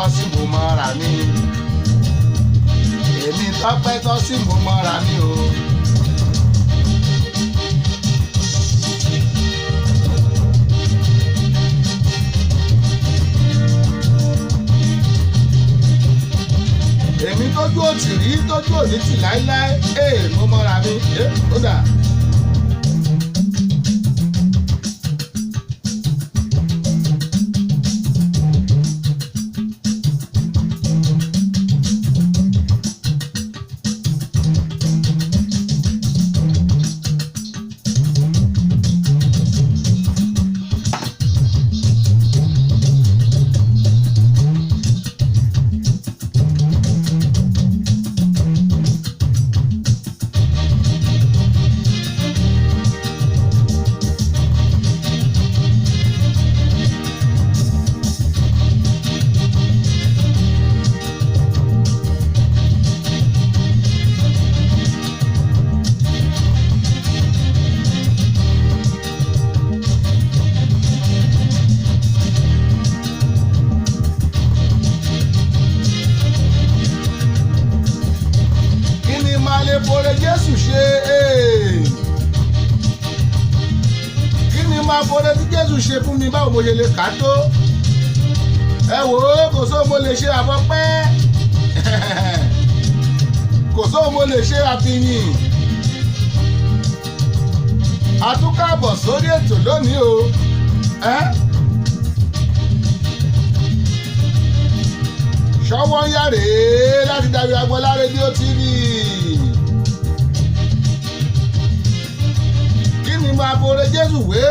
tọ́ sí mo mọ́ra mi. Èmi tọ́pẹ́ tọ́ sí mo mọ́ra mi o. Èmi tójú òtì rí tójú òní tì láéláé mo mọ́ra mi ó dà. Fore Jésù ṣe kí ni máa fore tí Jésù ṣe fún mi báwo mo ṣe lè kà tó ẹ wò ó kò sóhun mo lè ṣe àfọpẹ́ kò sóhun mo lè ṣe àfihàn àtúkàbọ̀ sórí ètò lónìí o ṣọwọ́ ń yá rèé láti Dayo Agboola rédíò TV. Máa fore Jésù wé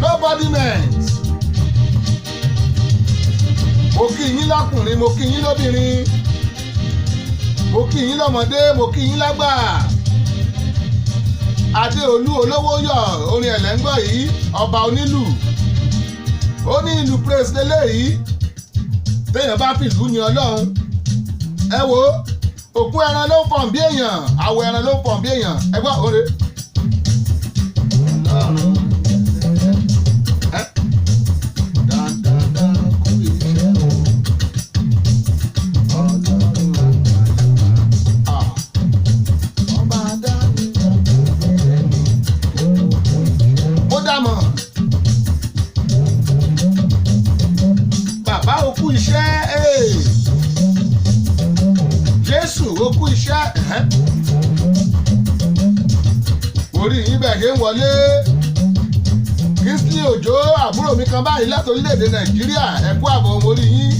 nobody meant. Mo kí yín lọ́kùnrin mo kí yín lóbìnrin mo kí yín lọ́mọdé mo kí yín lágbà. Adéolú olówó yọ orin ẹ̀lẹ́ngbọ̀ yìí ọba onílù ó ní ìlú praise lélẹ́yìí téèyàn bá fìlú ní Ọlọ́run ẹ wo òkú ẹran ló ń fọ̀n bí èèyàn àwọ̀ ẹran ló ń fọ̀n bí èèyàn ẹ gbọ́ òre. Bàbá òkú iṣẹ́ Jésù òkú iṣẹ́ orí yín bẹ̀ ṣe ń wọlé Kingsley Òjó àbúrò mi kan báyìí láti orílẹ̀-èdè Nàìjíríà ẹ̀kú àbọ̀ orí yín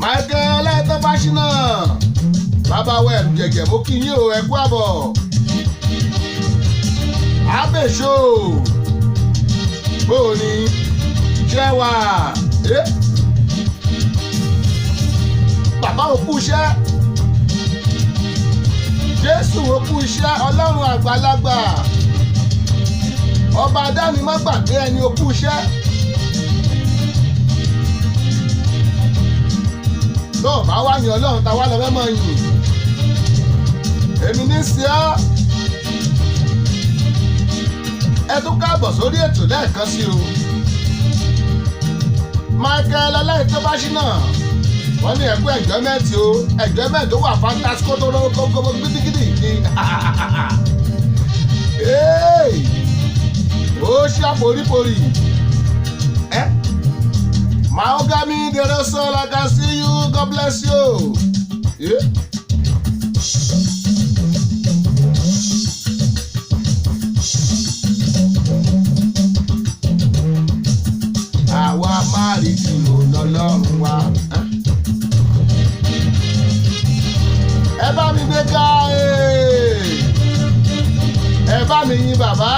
Michael Ọláìtọ́ Fáṣínà bàbá wẹ̀ jẹ̀jẹ̀ mo kí yín o ẹ̀kú àbọ̀ Abèṣó bóòní ṣẹ́wà bàbá òkú iṣẹ́ Jésù òkú iṣẹ́ Ọlọ́run àgbàlagbà ọba adáni má gbàgbé ẹni òkú iṣẹ́ tó bá wà ní Ọlọ́run tá wà lọ́fẹ́ mọ́ yìn èmi ní sí ọ́ ẹ tún káàbọ̀ sórí ètò lẹ́ẹ̀kan sí o Michael Ọláìtọ́ Fáṣínà wọ́n ní ẹ̀kú enjoyment o enjoyment tó wà fantastic tó lọ́wọ́ gidigidi ni ó ṣá poríporí Mahogany Dero Soul I can see you God bless you. Àwa máa rí tí ò lọ́lọ́run wa. Ẹ bá mi gbé ká ẹ bá mi yin bàbá.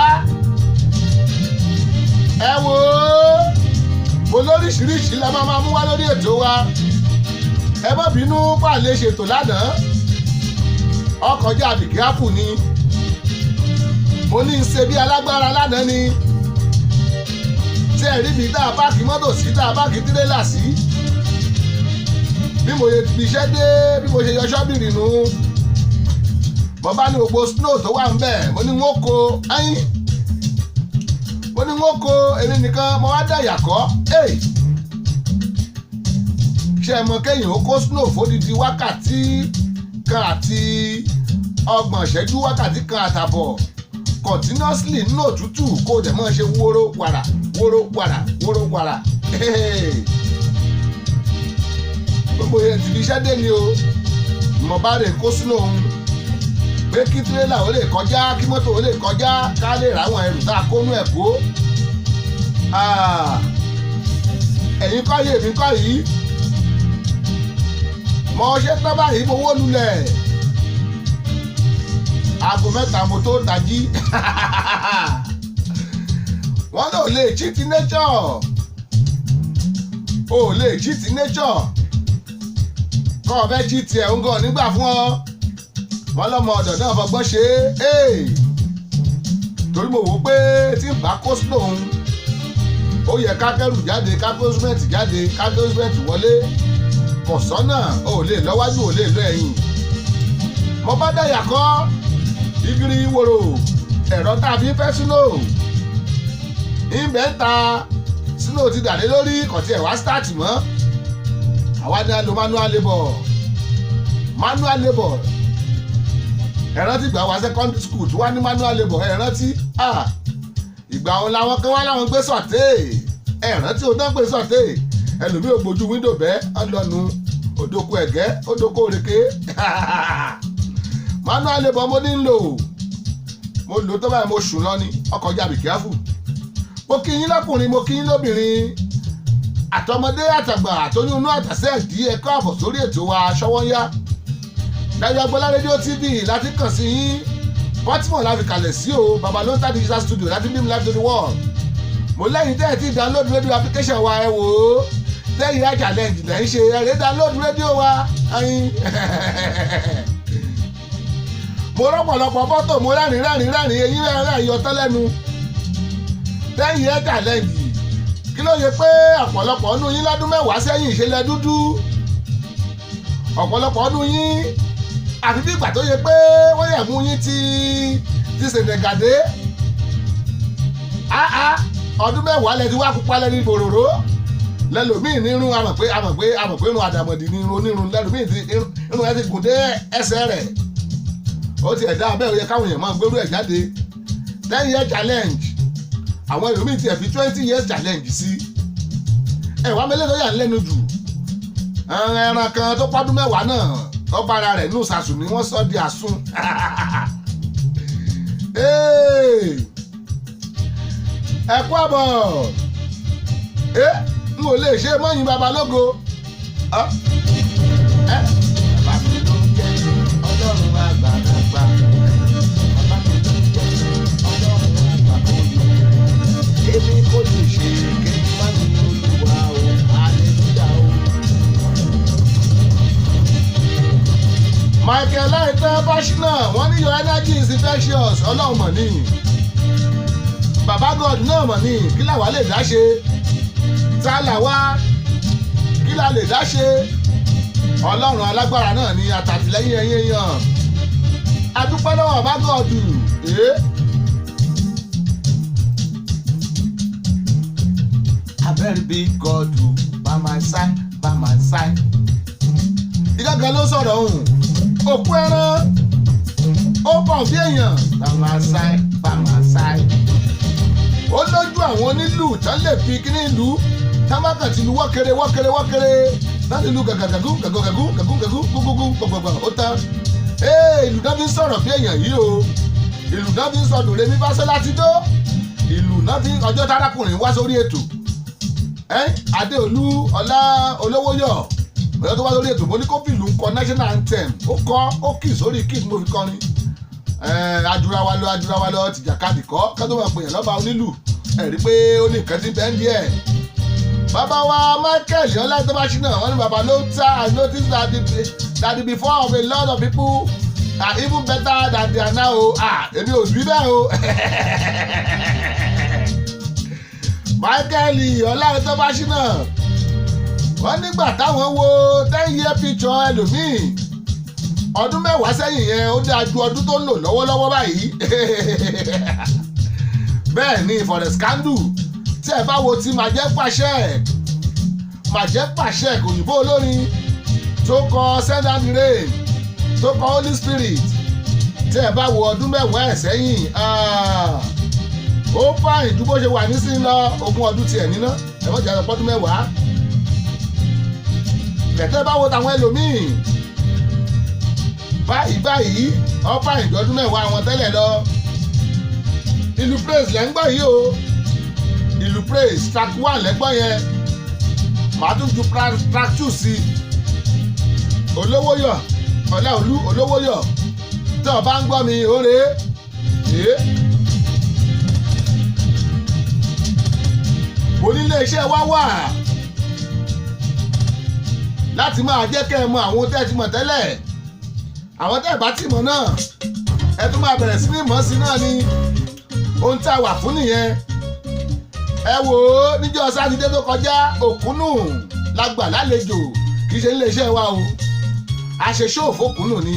Ẹ wò ó mo lóríṣiríṣi la máa mú wá lórí ètò wa. Ẹ má bínú pàlẹ́ ṣètò lánàá. Ọkọ̀já àbìkí ápù ni. Mo ní í ṣe bí alágbára lánàá ni. Tí ẹ rí mi tá a páàkì mọ́tò sí tá a páàkì tírélà sí. Bí mo ṣe fi iṣẹ́ dé bí mo ṣe yọ ṣọ́bìrì nù. Mo bá ní gbogbo snow tó wà ń bẹ̀ mo ní wọ́n kó ẹyin. ó ní wọ́n kó èmi nìkan mo wá dá ìyàkọ́ ṣe é mọ kéèyàn ó kó snow fódìdí wákàtí kan àti 30 ìṣẹ́jú wákàtí kan àtàbọ̀ continuously nínú òtútù kó o dẹ̀ mọ́ ṣe wóró wàrà wóró wàrà wóró wàrà gbogbo yẹn ti fi iṣẹ́ dé ni o mo bá rè kó snow òun pé kí tírélà ó lè kọjá kí mọ́tò ó lè kọjá ká lè ráwọn ẹrù tá a kó nú ẹ̀ kó ẹ̀yin kọ́ yìí èmi kọ́ yìí mo ṣe tán báyìí mo wó lulẹ̀ aago 3 mo tó tají wọ́n lò lè cheat nature o lè cheat nature kọ́ ọ fẹ́ cheat ẹ̀ ń gan nígbà fún ọ wọ́n lọ́mọ ọ̀dọ̀ náà fọgbọ́n ṣe é torí mo wò pé tí n bá kó snow òun ó yẹ ká kẹ́rù jáde ká kó cement jáde ká kó cement wọlé kò sọ́nà ò lè lọ́wájú ò lè lọ ẹ̀yìn mo bá dáyà kọ́ igiri wòrò ẹ̀rọ tá a fi fẹ́ snow ìbẹ̀ ń ta snow ti dàdé lórí kò tiẹ̀ wá start mọ́ àwa ni a lo manual labour ẹ̀rántí ìgbà wa secondary school tí wá ní manual labour ẹ̀rántí ìgbà wọn làwọn kan wá láwọn gbé sọ̀tẹ́ ẹ̀rántí o dán pé sọ̀tẹ́ ẹlòmíì ò gbójú wíńdò bẹ́ẹ̀ ọlọ́nu odoko ẹ̀gẹ́ odoko òrèké manual labour mo ní ń lò mo lò tó báyìí mo sùn lọ ní ọkọ̀ ọjà be careful mo kí yín lọ́kùnrin mo kí yín lóbìnrin àtọmọdé àtàgbà àtọyún inú àtàsẹ́ ẹ̀dí ẹ̀kọ́ àbọ̀ sórí ètò wa Ṣọ́wọ́nyá Dayo Agbola rédíò TV láti kàn sí yín Baltimore láti kalẹ̀ sí o Babalonta digital studio láti beam live to the world mo lẹ́yìn tẹ́ ẹ̀ tí download radio application wa ẹ wò ó lẹ́yìn ra challenge lẹ́ ń ṣe ẹ̀rẹ́ download radio wa ẹyin mo rọ́pọ̀lọpọ̀ fọ́tò mo rẹ́rìn eyín rẹ̀ yọ tán lẹ́nu lẹ́yìn ẹ̀ challenge kí ló yẹ pé ọ̀pọ̀lọpọ̀ ọdún yín lọ́dún 10 sẹ́yìn ìṣẹ̀lẹ̀ dúdú ọ̀pọ̀lọpọ̀ ọdún yín àfi bí ìgbà tó yẹ pé wọ́n yẹ̀ mú yín ti sèǹdẹ̀gàdé ọdún 10 lẹ ti wá pupa lẹ́ni bòròró lẹ́lòmíì nírun amọ̀ pé irun àdàmọ̀dì ní irun onírun lẹ́lòmíì ti irun ẹ ti gùn dé ẹsẹ̀ rẹ̀ ó ti ẹ̀dá abẹ́ òye káwọn èèyàn máa gbérú ẹ̀ jáde 10 year challenge àwọn ẹlòmíì ti ẹ̀ fi 20 years challenge sí ẹ̀wá mẹ́lẹ́ tó yà lẹ́nu jù ẹran kan tó pọ́dún 10 náà ọba ara rẹ̀ nù sàṣù ni wọ́n sọ di àsun ẹ kú àbọ̀ n ò lè ṣe mọ́yìn babalógo bàbá mi ló ń jẹ́ ọlọ́run àgbàlagbà bàbá mi ló ń jẹ́ ọlọ́run àgbàlagbà èmi kò lè ṣe kéde má ní olúwa o hallelujah o. Michael Láìtẹ́ Fáṣínà wọ́n ní your energy is infectious ọlọ́run mọ̀ ní bàbá God náà mọ̀ ní kí làwa lè dá ṣe tá làwa kí là lè dá ṣe ọlọ́run alágbára náà ní àtàtìlẹ́yìn ẹ̀yìn èèyàn adúpẹ́ lọ́wọ́ bàbá God a very big God by my side by my side ìgbàgbọ́ ló sọ̀rọ̀ òun òkú ẹran ó kàn bí èèyàn by my side by my side ó lójú àwọn onílù tán lè fi kíní ìlú támákà ti lu wọ́kẹ́rẹ́ láti lu gàgàgàgú gúgúgú gbọ̀gbọ̀gbọ̀ ó tán ìlú náà fi ń sọ̀rọ̀ bí èèyàn yìí o ìlú náà fi ń sọ dòrè mi bá sẹ́ láti dó ìlú náà fi ọjọ́ tárákùnrin wá sórí ètò Adéolú ọlá olówóyọ̀ ọjọ́ tó wá sórí ètò mo ní kó fìlú ń kọ national anthem ó kì sórí kí mo fi kọrin ajura wa lọ tìjàkadì kọ́ kátó máa pèèyàn lọ́ba onílù ẹ̀rí pé ó ní nǹkan tí bẹ́ẹ̀ ń díẹ̀. bàbá wa Michael Láìtẹ́ Fáṣínà wọ́n ní bàbá ló ta I noticed that the before of a lot of people are even better than they are now o èmi ò bí bẹ́ẹ̀ o. Michael Láìtẹ́ Fáṣínà wọ́n nígbà táwọn wo 10 year picture ẹlòmíì ọdún 10 sẹ́yìn yẹn ó dáa ju ọdún tó ń lò lọ́wọ́lọ́wọ́ báyìí bẹ́ẹ̀ ni Forest Candle tí ẹ bá wo ti Màjẹ́ Pàṣẹ òyìnbó olórin tó kọ Send Down the Rain tó kọ Holy Spirit tí ẹ bá wo ọdún mẹ́wàá ẹ̀ sẹ́yìn ó fàìn ju bó ṣe wà nísìnyí lọ ogún ọdún tiẹ̀ níná ẹ mọ̀ jẹ́ àpọ̀ ọdún mẹ́wàá tẹ̀tẹ̀ bá wo tàwọn ẹlòmíì báyìí ó fàìn ju ọdún mẹ́wàá àwọn tẹ́lẹ̀ lọ ìlú praise lẹ́ ń gbọ́ yìí o ìlú praise track 1 lẹ́gbọ́n yẹn màá tún ju track 2 sí Olówóyọ̀ Ọláolú Olówóyọ̀ tí o bá ń gbọ́ mi òre onílé iṣẹ́ wa wà láti máa jẹ́ kẹ́ ẹ mọ àwọn tẹ́ ẹ ti mọ̀ tẹ́lẹ̀ àwọn tẹ́ ẹ bá ti mọ̀ náà ẹ tún máa bẹ̀rẹ̀ sí ní mọ̀ sí náà ni ohun tí a wà fún nìyẹn ẹ wò ó níjọ́ sátidé tó kọjá Òkúnnù la gbà lálejò kì í ṣe nílé iṣẹ́ wa o a ṣe ṣóò f'Òkúnnù ni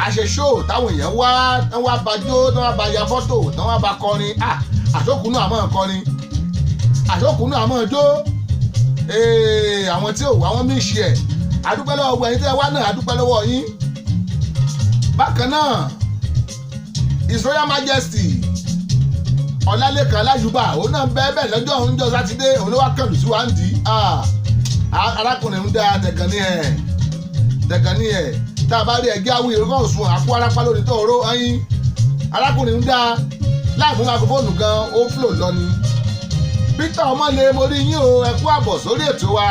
a ṣe ṣóò táwọn èèyàn wá tán wá bá jó tán wá bá ya fọ́tò tán wá bá kọrin àṣókùnnù àmọ́ kọrin àṣókùnnù àmọ́ jó àwọn tí ò wá wọn mí ṣe ẹ̀ adúpẹ́ lọ́wọ́ gbogbo ẹ̀yin tẹ́ wá náà adúpẹ́ lọ́wọ́ yín bákan náà His Royal Majesty Ọlálékan Aláyùbá òun náà bẹ́ẹ̀ bẹ́ẹ̀ lọ́jọ́ oúnjẹ sátidé òun ló wá kàlù sí wa ń dì í arákùnrin ń dá tẹ̀gàn ní ẹ̀ tá a bá rí ẹgbẹ́ awí ìrọ́kọ̀ sùn àpò arápá lórí tó oró ẹyin arákùnrin ń dá láì fún makofóònù gan ó fúlò lọ ni Peter Ọmọlé mo rí yín o ẹ kú àbọ̀ sórí ètò wa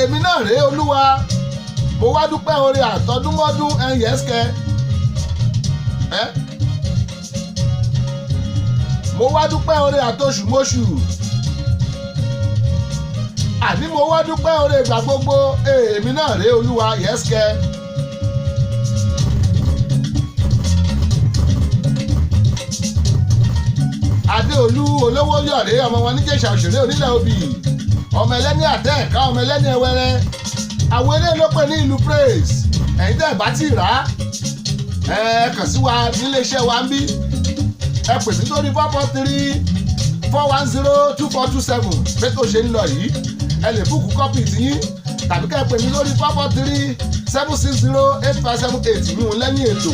èmi náà rèé Olúwa mo wá dúpẹ́ oore àtọdúnmọ́dún ẹ̀yẹ́sìkẹ́ mo wá dúpẹ́ oore àtọṣùmọ́ṣù àní mo wá dúpẹ́ oore ìgbà gbogbo èmi náà rèé Olúwa yẹ́sìkẹ́. Adéolú Olówóyọ̀ rèé ọmọ wọn níjẹ̀ṣà òṣèré onílẹ̀ obì ọmọ ẹlẹ́ni àtẹ́ ẹ̀ka ọmọ ẹlẹ́ni ẹwẹ́rẹ́ àwọn eré ló pè ní ìlú praise ẹ̀yin tẹ́ ẹ̀ bá ti rà á ẹ kàn sí wa nílé iṣẹ́ wa ń bí ẹ pè mí sórí 443-410-2427 pé tó ṣe ń lọ yìí ẹ lè búùkù kọ́pì tiyín tàbí ká ẹ pè mí lórí 443-760-8578 mi ò lẹ́yìn ètò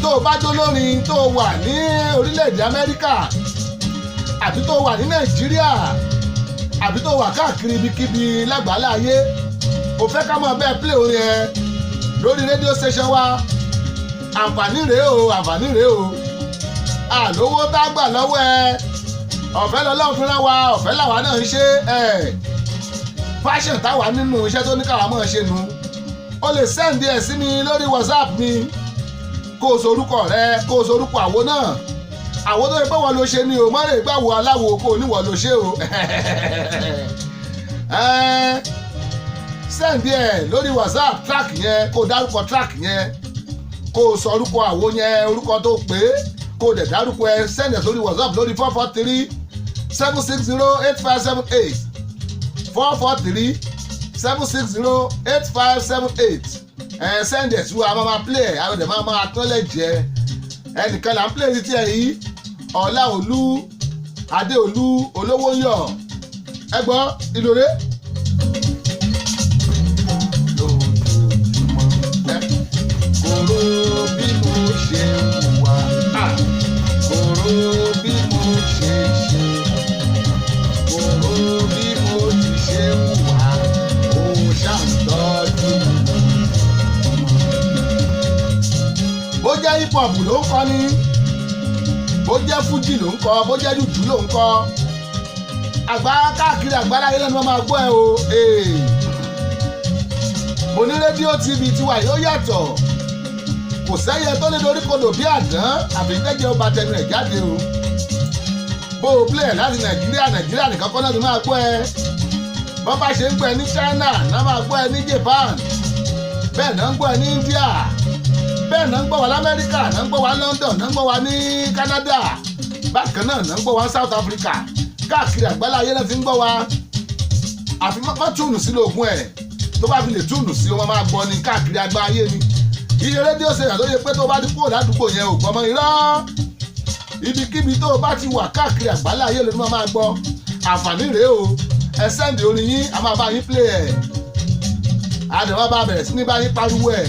tó o bá jó lórin tó o wà ní orílẹ̀-èdè Amẹ́ríkà àbí tó o wà ní Nàìjíríà àbí tó wà káàkiri ibikíbi lágbàálá ayé o fẹ́ ká máa bẹ́ẹ̀ play orin ẹ lórí rédíò station wa àǹfààní rèé o àlówó tá a gbà lọ́wọ́ ẹ ọ̀fẹ́ lọ́lọ́run fi rán wa ọ̀fẹ́ làwa náà ń ṣe fashion táwa nínú iṣẹ́ tó ní káwa máa ṣe nu o lè send ẹ̀ sí mi lórí WhatsApp mi kó o sorúkọ rẹ kó o sorúkọ àwo náà àwọn tó yẹ pé wọn ló ṣe ni o má lè gbàwò aláwo kó o níwọ̀ ló ṣe o send ẹ lórí WhatsApp track yẹn kó o dárúkọ track yẹn kó o sọ orúkọ àwo yẹn orúkọ tó pé kó o dẹ̀ dárúkọ ẹ send ẹ sórí WhatsApp lórí 443-760-8578 443-760-8578 send ẹ sí wa máa play ẹ àwọn ẹ̀ máa acknowledge ẹ ẹnìkan là ń play ní tiẹ̀ yìí Ọláolú Adéolú Olówóyọ̀ ẹ gbọ́ ìlòrè. lójoojúmọ́ kòró bí mo ṣe wà kòró bí mo ṣe ṣe kòró bí mo ti ṣe wà ó ṣàǹtọ́jú bó jẹ́ hip hop ló ń kọ́ ni bó jẹ́ fújì ló ń kọ bó jẹ́ jùjú ló ń kọ àgbà káàkiri àgbáláyé lẹ́nu wọn máa gbọ́ ẹ o mo ní rédíò TV tiwa yóò yàtọ̀ kò sẹ́yẹ tó lè dorí kodò bí àdán àbí tẹ́jẹ́ ó ba tẹnu ẹ̀ jáde o bó o play láti Nàìjíríà nìkan kọ́ náà tó máa gbọ́ ẹ bọ́n bá ṣe ń gbọ́ ẹ ní China náà máa gbọ́ ẹ ní Japan bẹ́ẹ̀ náà ń gbọ́ ẹ ní India bẹ́ẹ̀ náà ń gbọ́ wa l'Amẹ́ríkà náà ń gbọ́ wa London náà ń gbọ́ wa ní Canada bákan náà náà ń gbọ́ wa South Africa káàkiri àgbálá ayé náà ti ń gbọ́ wa àfi má túnù sí lóògùn ẹ̀ tó bá fi lè túnù sí wọn máa gbọ́ ní káàkiri àgbá ayé ni iye rédíò station tó yẹ pé tó bá ti kúrò ládùúgbò yẹn ò gbọ́mọ irọ́ ibikíbi tó bá ti wà káàkiri àgbálá ayé ló ní máa gbọ́ àǹfààní rèé o ẹ sẹ́ndì orin yín a máa bá yín play ẹ̀ àdèmá bá bẹ̀rẹ̀ sí ní bá yín pariwo ẹ̀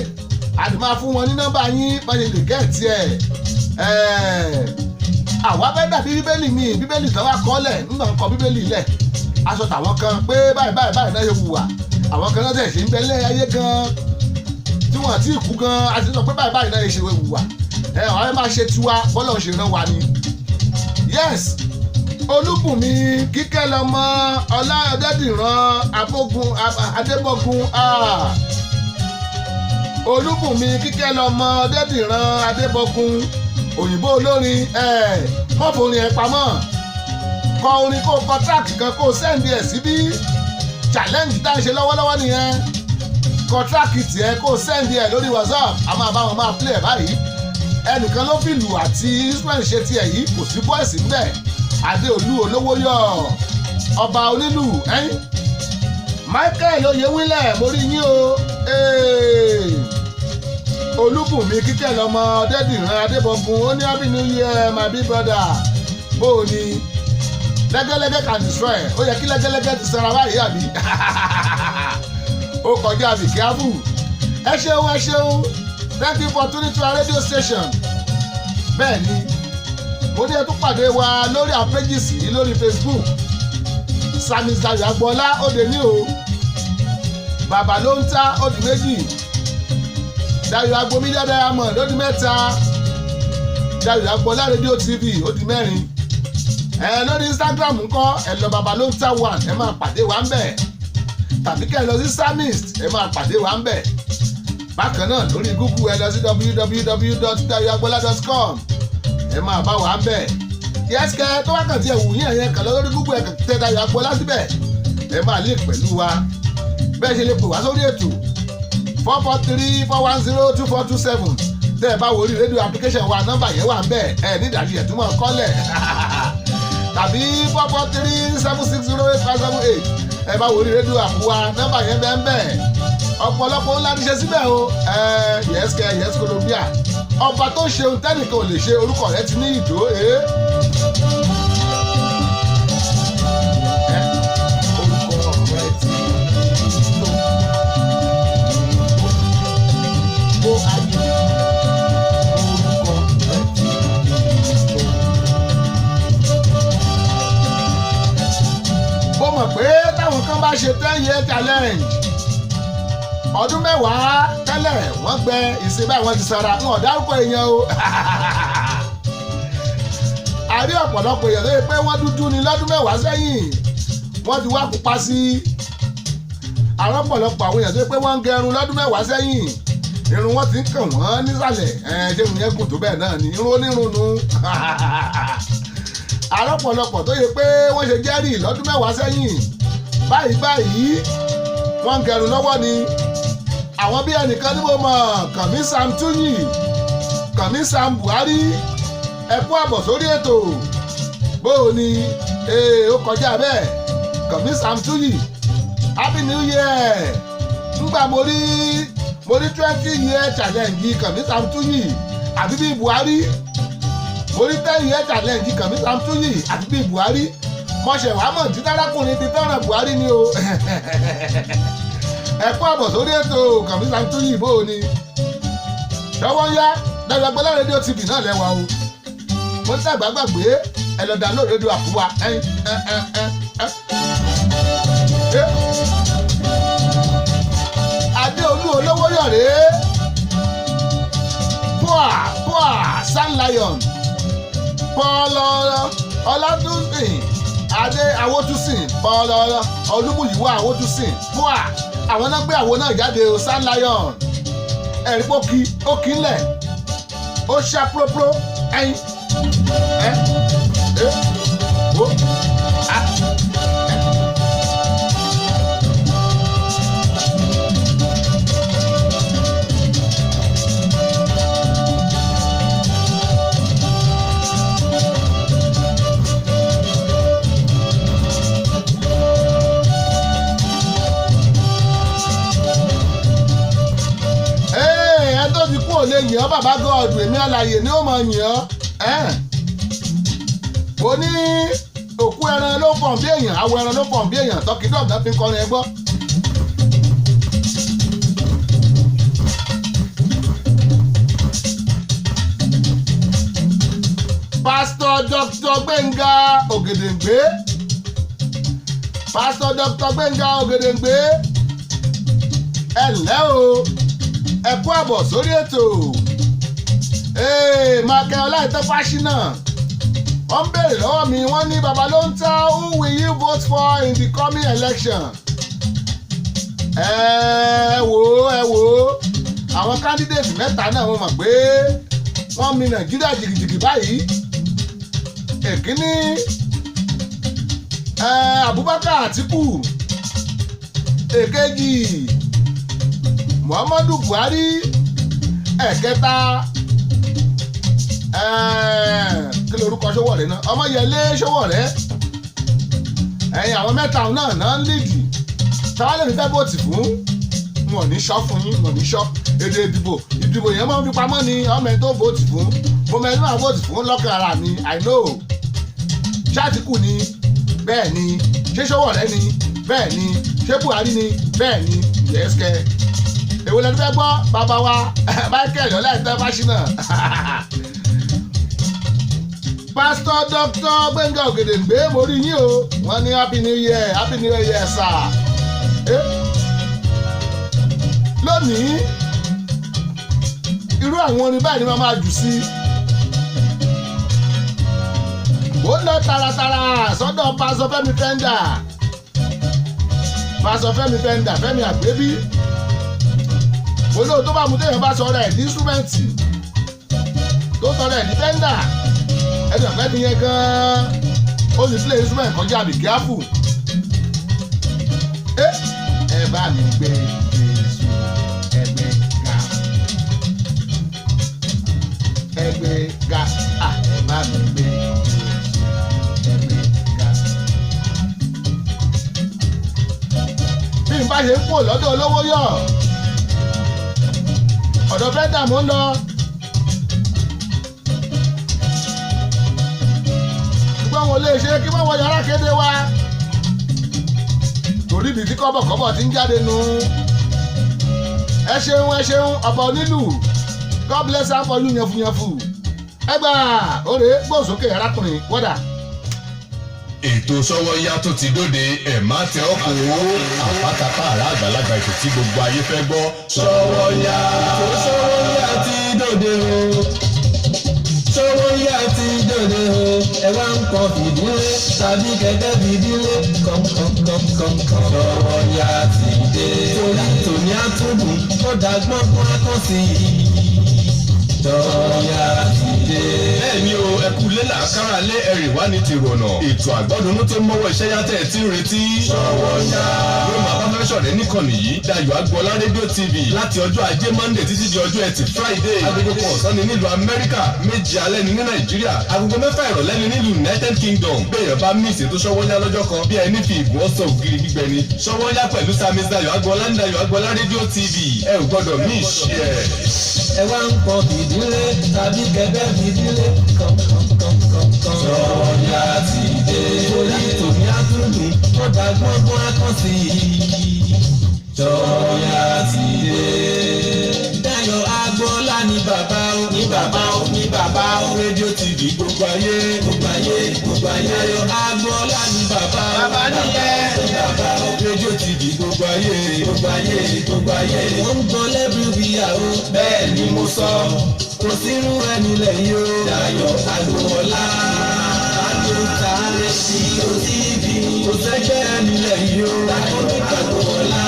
àdèmá fún wọn ní nọ́mbà yín báyìí lè gẹ̀ẹ́tì ẹ̀ àwa fẹ́ dàbí bíbélì mi bíbélì tán wá kọ́lẹ̀ nígbà ń kọ bíbélì lẹ̀ aṣọ tàwọn kan pé báyìí náà yẹ wùwà àwọn kan náà tẹ̀ ṣe ń bẹ́lẹ̀ ayé gan tí wọ́n ti kú gan àti sọ pé báyìí náà yẹ ṣe wùwà ọ̀rẹ́ máa ṣe tiwa bọ́lá ò ṣe rán wa ni. yes olúbùnmi kíkẹ́ lọ́mọ ọláyọ̀dẹ́dìran adébọ̀gún olúbùnmi kíkẹ́ lọ́mọ ọdẹ́dìran adébọ̀gún òyìnbó olórin mọ́fòrin ẹ̀ pamọ́ kọ orin kó kọ tíráàkì kan kó sẹ́ndì ẹ̀ síbí challenge tá à ń ṣe lọ́wọ́lọ́wọ́ nìyẹn kọ tíráàkì tiẹ̀ kó sẹ́ndì ẹ̀ lórí whatsapp a máa bá wọn máa play ẹ̀ báyìí ẹnìkan ló fi lù àti Israel ṣe tiẹ̀ yìí kò sí bọ́ọ̀sì ńbẹ̀ adéolú olówó yọ ọba onílù Michael oyewilẹ̀ mórí yín o olúbùnmi kíkẹ́ lọ́mọ ọdẹ́dìran adébọ̀gún ó ní happy new year my big brother bó o ní lẹ́gẹ́lẹ́gẹ́ can destroy ó yẹ kí lẹ́gẹ́lẹ́gẹ́ ti sanra báyìí àbí ó kọjá be careful ẹ ṣeun thank you for tuning to our radio station bẹ́ẹ̀ ni mo ní ẹ tún pàdé wa lórí our pages yìí lórí Facebook Samis Dayo Agboola ó dé ní o bàbá ló ń ta ó di méjì Dayo Agbo Media Diamond ó di mẹ́ta Dayo Agboola Radio TV ó di mẹ́rin lórí Instagram ńkọ́ ẹ lọ bàbá ló ń ta one ẹ máa pàdé wa ń bẹ̀ tàbí kẹ́ ẹ lọ sí Samist ẹ máa pàdé wa ń bẹ̀ bákan náà lórí Google ẹ lọ sí www.dayoagbola.com ẹ máa bá wa ń bẹ̀ yẹ́sìkẹ́ tó wákàtí ẹ̀wù yín ẹ̀yẹn kàn lọ lórí Google ẹ tẹ Dayo Agbola síbẹ̀ ẹ máa lè pẹ̀lú wa bẹ́ẹ̀ ṣe lè pè wá sórí ètò 443-410-2427 tẹ́ ẹ bá wo orí rédíò application wa nọ́mbà yẹn wà ń bẹ̀ ẹ ní ìdájí ẹ̀ túmọ̀ kọ́lẹ̀ tàbí 443-760-8578 ẹ bá wo orí rédíò àpò wa nọ́mbà yẹn bẹ́ẹ̀ ń bẹ̀ ọ̀pọ̀lọpọ̀ ńlá ti ṣe síbẹ̀ o yes Colombia ọba tó ṣe ohun tẹ́nìkan ò lè ṣe orúkọ rẹ̀ ti ní ìdó orúkọ rẹ̀ ti tó bó ayé orúkọ rẹ̀ ti tó. mo mọ̀ pé táwọn kan bá ṣe 10-year challenge ọdún mẹ́wàá tẹ́lẹ̀ wọ́n gbẹ ìsìn báyìí wọ́n ti sara wọn ò dárúkọ èèyàn o a rí ọ̀pọ̀lọpọ̀ èèyàn lóye pé wọ́n dúdú ni lọ́dún mẹ́wàá sẹ́yìn wọ́n ti wá pupa sí àwọn ọ̀pọ̀lọpọ̀ àwọn èèyàn lóye pé wọ́n ń gẹrun lọ́dún mẹ́wàá sẹ́yìn irun wọn ti ń kàn wọ́n nísàlẹ̀ ṣé irun yẹn gùn tó bẹ́ẹ̀ náà ni irun onírun nu àwọn ọ̀pọ̀lọpọ̀ tó yẹ pé wọ́n ṣe jẹ́rìí lọ́dún mẹ́wàá sẹ́yìn báyìí wọ́n ń gẹrun lọ́wọ́ ni àwọn bí ẹnìkan ní mo mọ̀ Kànmí Sam Túyì Kànmí Sam Buhari ẹ kú àbọ̀ sórí ètò bóò ni ó kọjá bẹ́ẹ̀ Kànmí Sam Túyì happy new year ńgbà mo rí 20-year challenge Kànmí Sam Túyì àti bí Buhari mo rí 10-year challenge Kànmí Sam Túyì àti bí Buhari mọ̀ṣẹ̀ wàá mọ̀ tí tárákùnrin ti fẹ́ràn Buhari ni o ẹ kú àbọ̀ sórí ètò Kànmí Sam Túyì bó o ní ṣọwọ́ ń yá Dayo Agbola rédíò TV náà lẹ́wà o mo ń tàgbà gbàgbé ẹ lọ download rédíò àpò wa Adéolú olówó yọ̀rẹ́ poa Sun Lion Paul Ọlátúnsìn Adé Awótúnsìn Paul Olúmúyìwá Awótúnsìn poa àwọn náà gbé àwo náà jáde o Sun Lion ẹ̀rí pé ó kí ń lẹ̀ ó ṣá própró ẹyin ó lè yìn ọ́ bàbá gọ́ọ̀dù èmi àlàyé ni ó mọ̀ yìn ọ́ ó ní òkú ẹran ló pọ̀ bí èèyàn awọ ẹran ló pọ̀ bí èèyàn tọ́kì dọ̀gá fi ń kọrin ẹgbọ́. Pásítọ̀ Dr. Gbénga Ògèdèngbé Pásítọ̀ Dr. Gbénga Ògèdèngbé ẹ ǹlẹ́ o ẹ kú àbọ̀ sórí ètò Mákẹ́ Ọláìtọ́ Fáṣínà wọ́n ń béèrè lọ́wọ́ mi wọ́n ní baba ló ń ta who will you vote for in the coming election ẹ wò àwọn candidate mẹ́ta náà wọ́n mọ̀ pé wọ́n mi Nàìjíríà jìgìjìgì báyìí èkíní Abubakar Atiku èkejì Muhammadu Buhari ẹ̀kẹta kí lorúkọ Ṣówọ̀rẹ́ náà Ọmọyẹlé Ṣówọ̀rẹ́ àwọn mẹ́ta náà ń lídì táwọn lè ní fẹ́ vóòtì fún wọn ò ní sọ fún yín wọn ò ní sọ èdè ìdìbò yẹn máa ń fi pamọ́ ni ọmọ ẹni tó vóòtì fún mo mẹ́rin máa vóòtì fún lọ́kàn ara mi I know ṣé Àtíkù ni bẹ́ẹ̀ ni ṣé Ṣówọ̀rẹ́ ni bẹ́ẹ̀ ni ṣé Buhari ni bẹ́ẹ̀ ni yẹ́sìkẹ́ èwo lẹ́nu fẹ́ gbọ́ bàbá wa Michael Ọláìtọ́ Fáṣínà Pásítọ̀ Dr. Gbénga Ògèdèngbé mo rí yín o wọ́n ní happy new year sir lónìí irú àwọn orin báyìí ni wọ́n máa jù sí ó lọ tààràtàrà sọ́dọ̀ Pásítọ̀ Fẹ́mi Fẹ́ndà Pásítọ̀ Fẹ́mi Fẹ́ndà Fẹ́mi Àgbébí olóò tó bá mú téèyàn bá sọ̀rọ̀ ẹ̀ ní instrumenti tó sọ̀rọ̀ ẹ̀ ní Fẹ́ndà ẹ̀dùn ọ̀fẹ́ nìyẹn gan-an ó sì play instrument kọjá be careful ẹ bá mi gbé Jésù ẹgbẹ́ ga ẹ bá mi gbé Jésù ẹgbẹ́ ga. bí n bá ṣe ń pò lọ́dọ̀ olówó yọ̀ ọ̀dọ̀ Fẹ́ndà mò ń lọ. ṣùgbọ́n wọn lè ṣe kí wọ́n wọ yàrá kéde wa torí ibi tí kọ́bọ̀kọ́bọ̀ ti ń jáde nu. ẹ ṣeun ọ̀pọ̀ onílù God bless am for you yanfuyanfu. ẹ gbà òrè gbòòsókè arákùnrin wọ́dà. ètò Sọ́wọ́nyá tó ti dóde ẹ̀ má tẹ ọkọ̀ owó àpátápá àrà àgbàlagbà ètò tí gbogbo ayé fẹ́ gbọ́. Sọ́wọ́nyá ètò Sọ́wọ́nyá ti dóde o Sọ́wọ́nyá ti dóde o ẹ wá ń kọ fìdílé tàbí kẹ̀kẹ́ fìdílé kọ̀ǹkọ̀ǹkọ̀ǹkọ̀ǹ. Sọ́wọ́nyá ti dé tòní àtúndùn ó dàgbọ́n fún akọ́sí Sọ́wọ́nyá ti dé. bẹ́ẹ̀ni o ẹkú lélà kára lé ẹrìn wá ní tìrọ̀nà ètò àgbọ́dúnú tó mọ́wọ́ iṣẹ́ yàtẹ̀ tí ń retí. Sọ́wọ́nyá yóò máa bá fẹ́ sọ̀rẹ́ níkànnì yìí Dayọ̀ Agboola rédíò TV láti ọjọ́ ajé Monday títí di ọjọ́ ẹtì Friday agogo kan ọ̀sán ni nílùú Amẹ́ríkà méje alẹ́ ni ní Nàìjíríà agogo mẹ́fà ìrọ̀lẹ́ ni nílùú United Kingdom. béèyàn bá mí ìṣètò Sọ́wọ́nyá lọ́jọ́ kan bí ẹni fi ìgún ọ̀sán ògiri gbígbẹ ni. Sọ́wọ́nyá pẹ̀lú Sami Dayọ̀ Agboola ní Dayọ̀ Agboola rédíò TV ẹ ò gbọ́dọ̀ mí ìṣe ẹ̀. ẹ wá ń kọ fìdílé tàbí kẹ̀kẹ́ fìdílé kọ̀ǹkọ̀ǹkọ̀ǹkọ̀ǹ. Sọ́wọ́nyá ti dé torí tòní àtúndùn ó dàgbọ́n akọ́sí Sọ́wọ́nyá ti dé. Dayọ̀ Agboola ní bàbá o rédíò TV gbogbo ayé Dayọ̀ Agboola ní bàbá nìyẹn bàbá o rédíò TV gbogbo ayé wọ́n ń gbọ́ lẹ́bùrúbíyà o bẹ́ẹ̀ ni mo sọ kò sírú ẹni lẹ́yìn o Dayọ̀ Agboola àdóta rédíò TV kò sẹ́jẹ́ ẹni lẹ́yìn o Dayọ̀ Agboola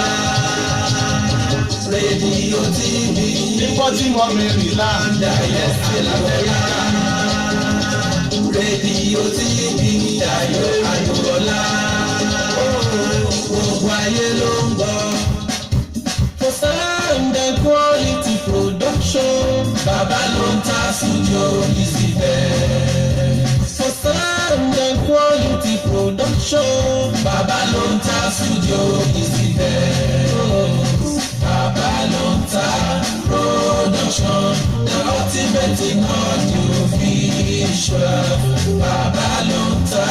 rédíò TV nípò tí mo mẹ́rin láńdà yẹn sí l'Amẹ́ríkà rédíò TV Dayọ̀ Agboola gbogbo ayé ló ń gbọ́. For sound and quality production bàbá ló ń ta studio Elizabeth. For sound and quality production bàbá ló ń ta studio Elizabeth. Bàbá ló ń ta production ultimate audiovisual. Babalonta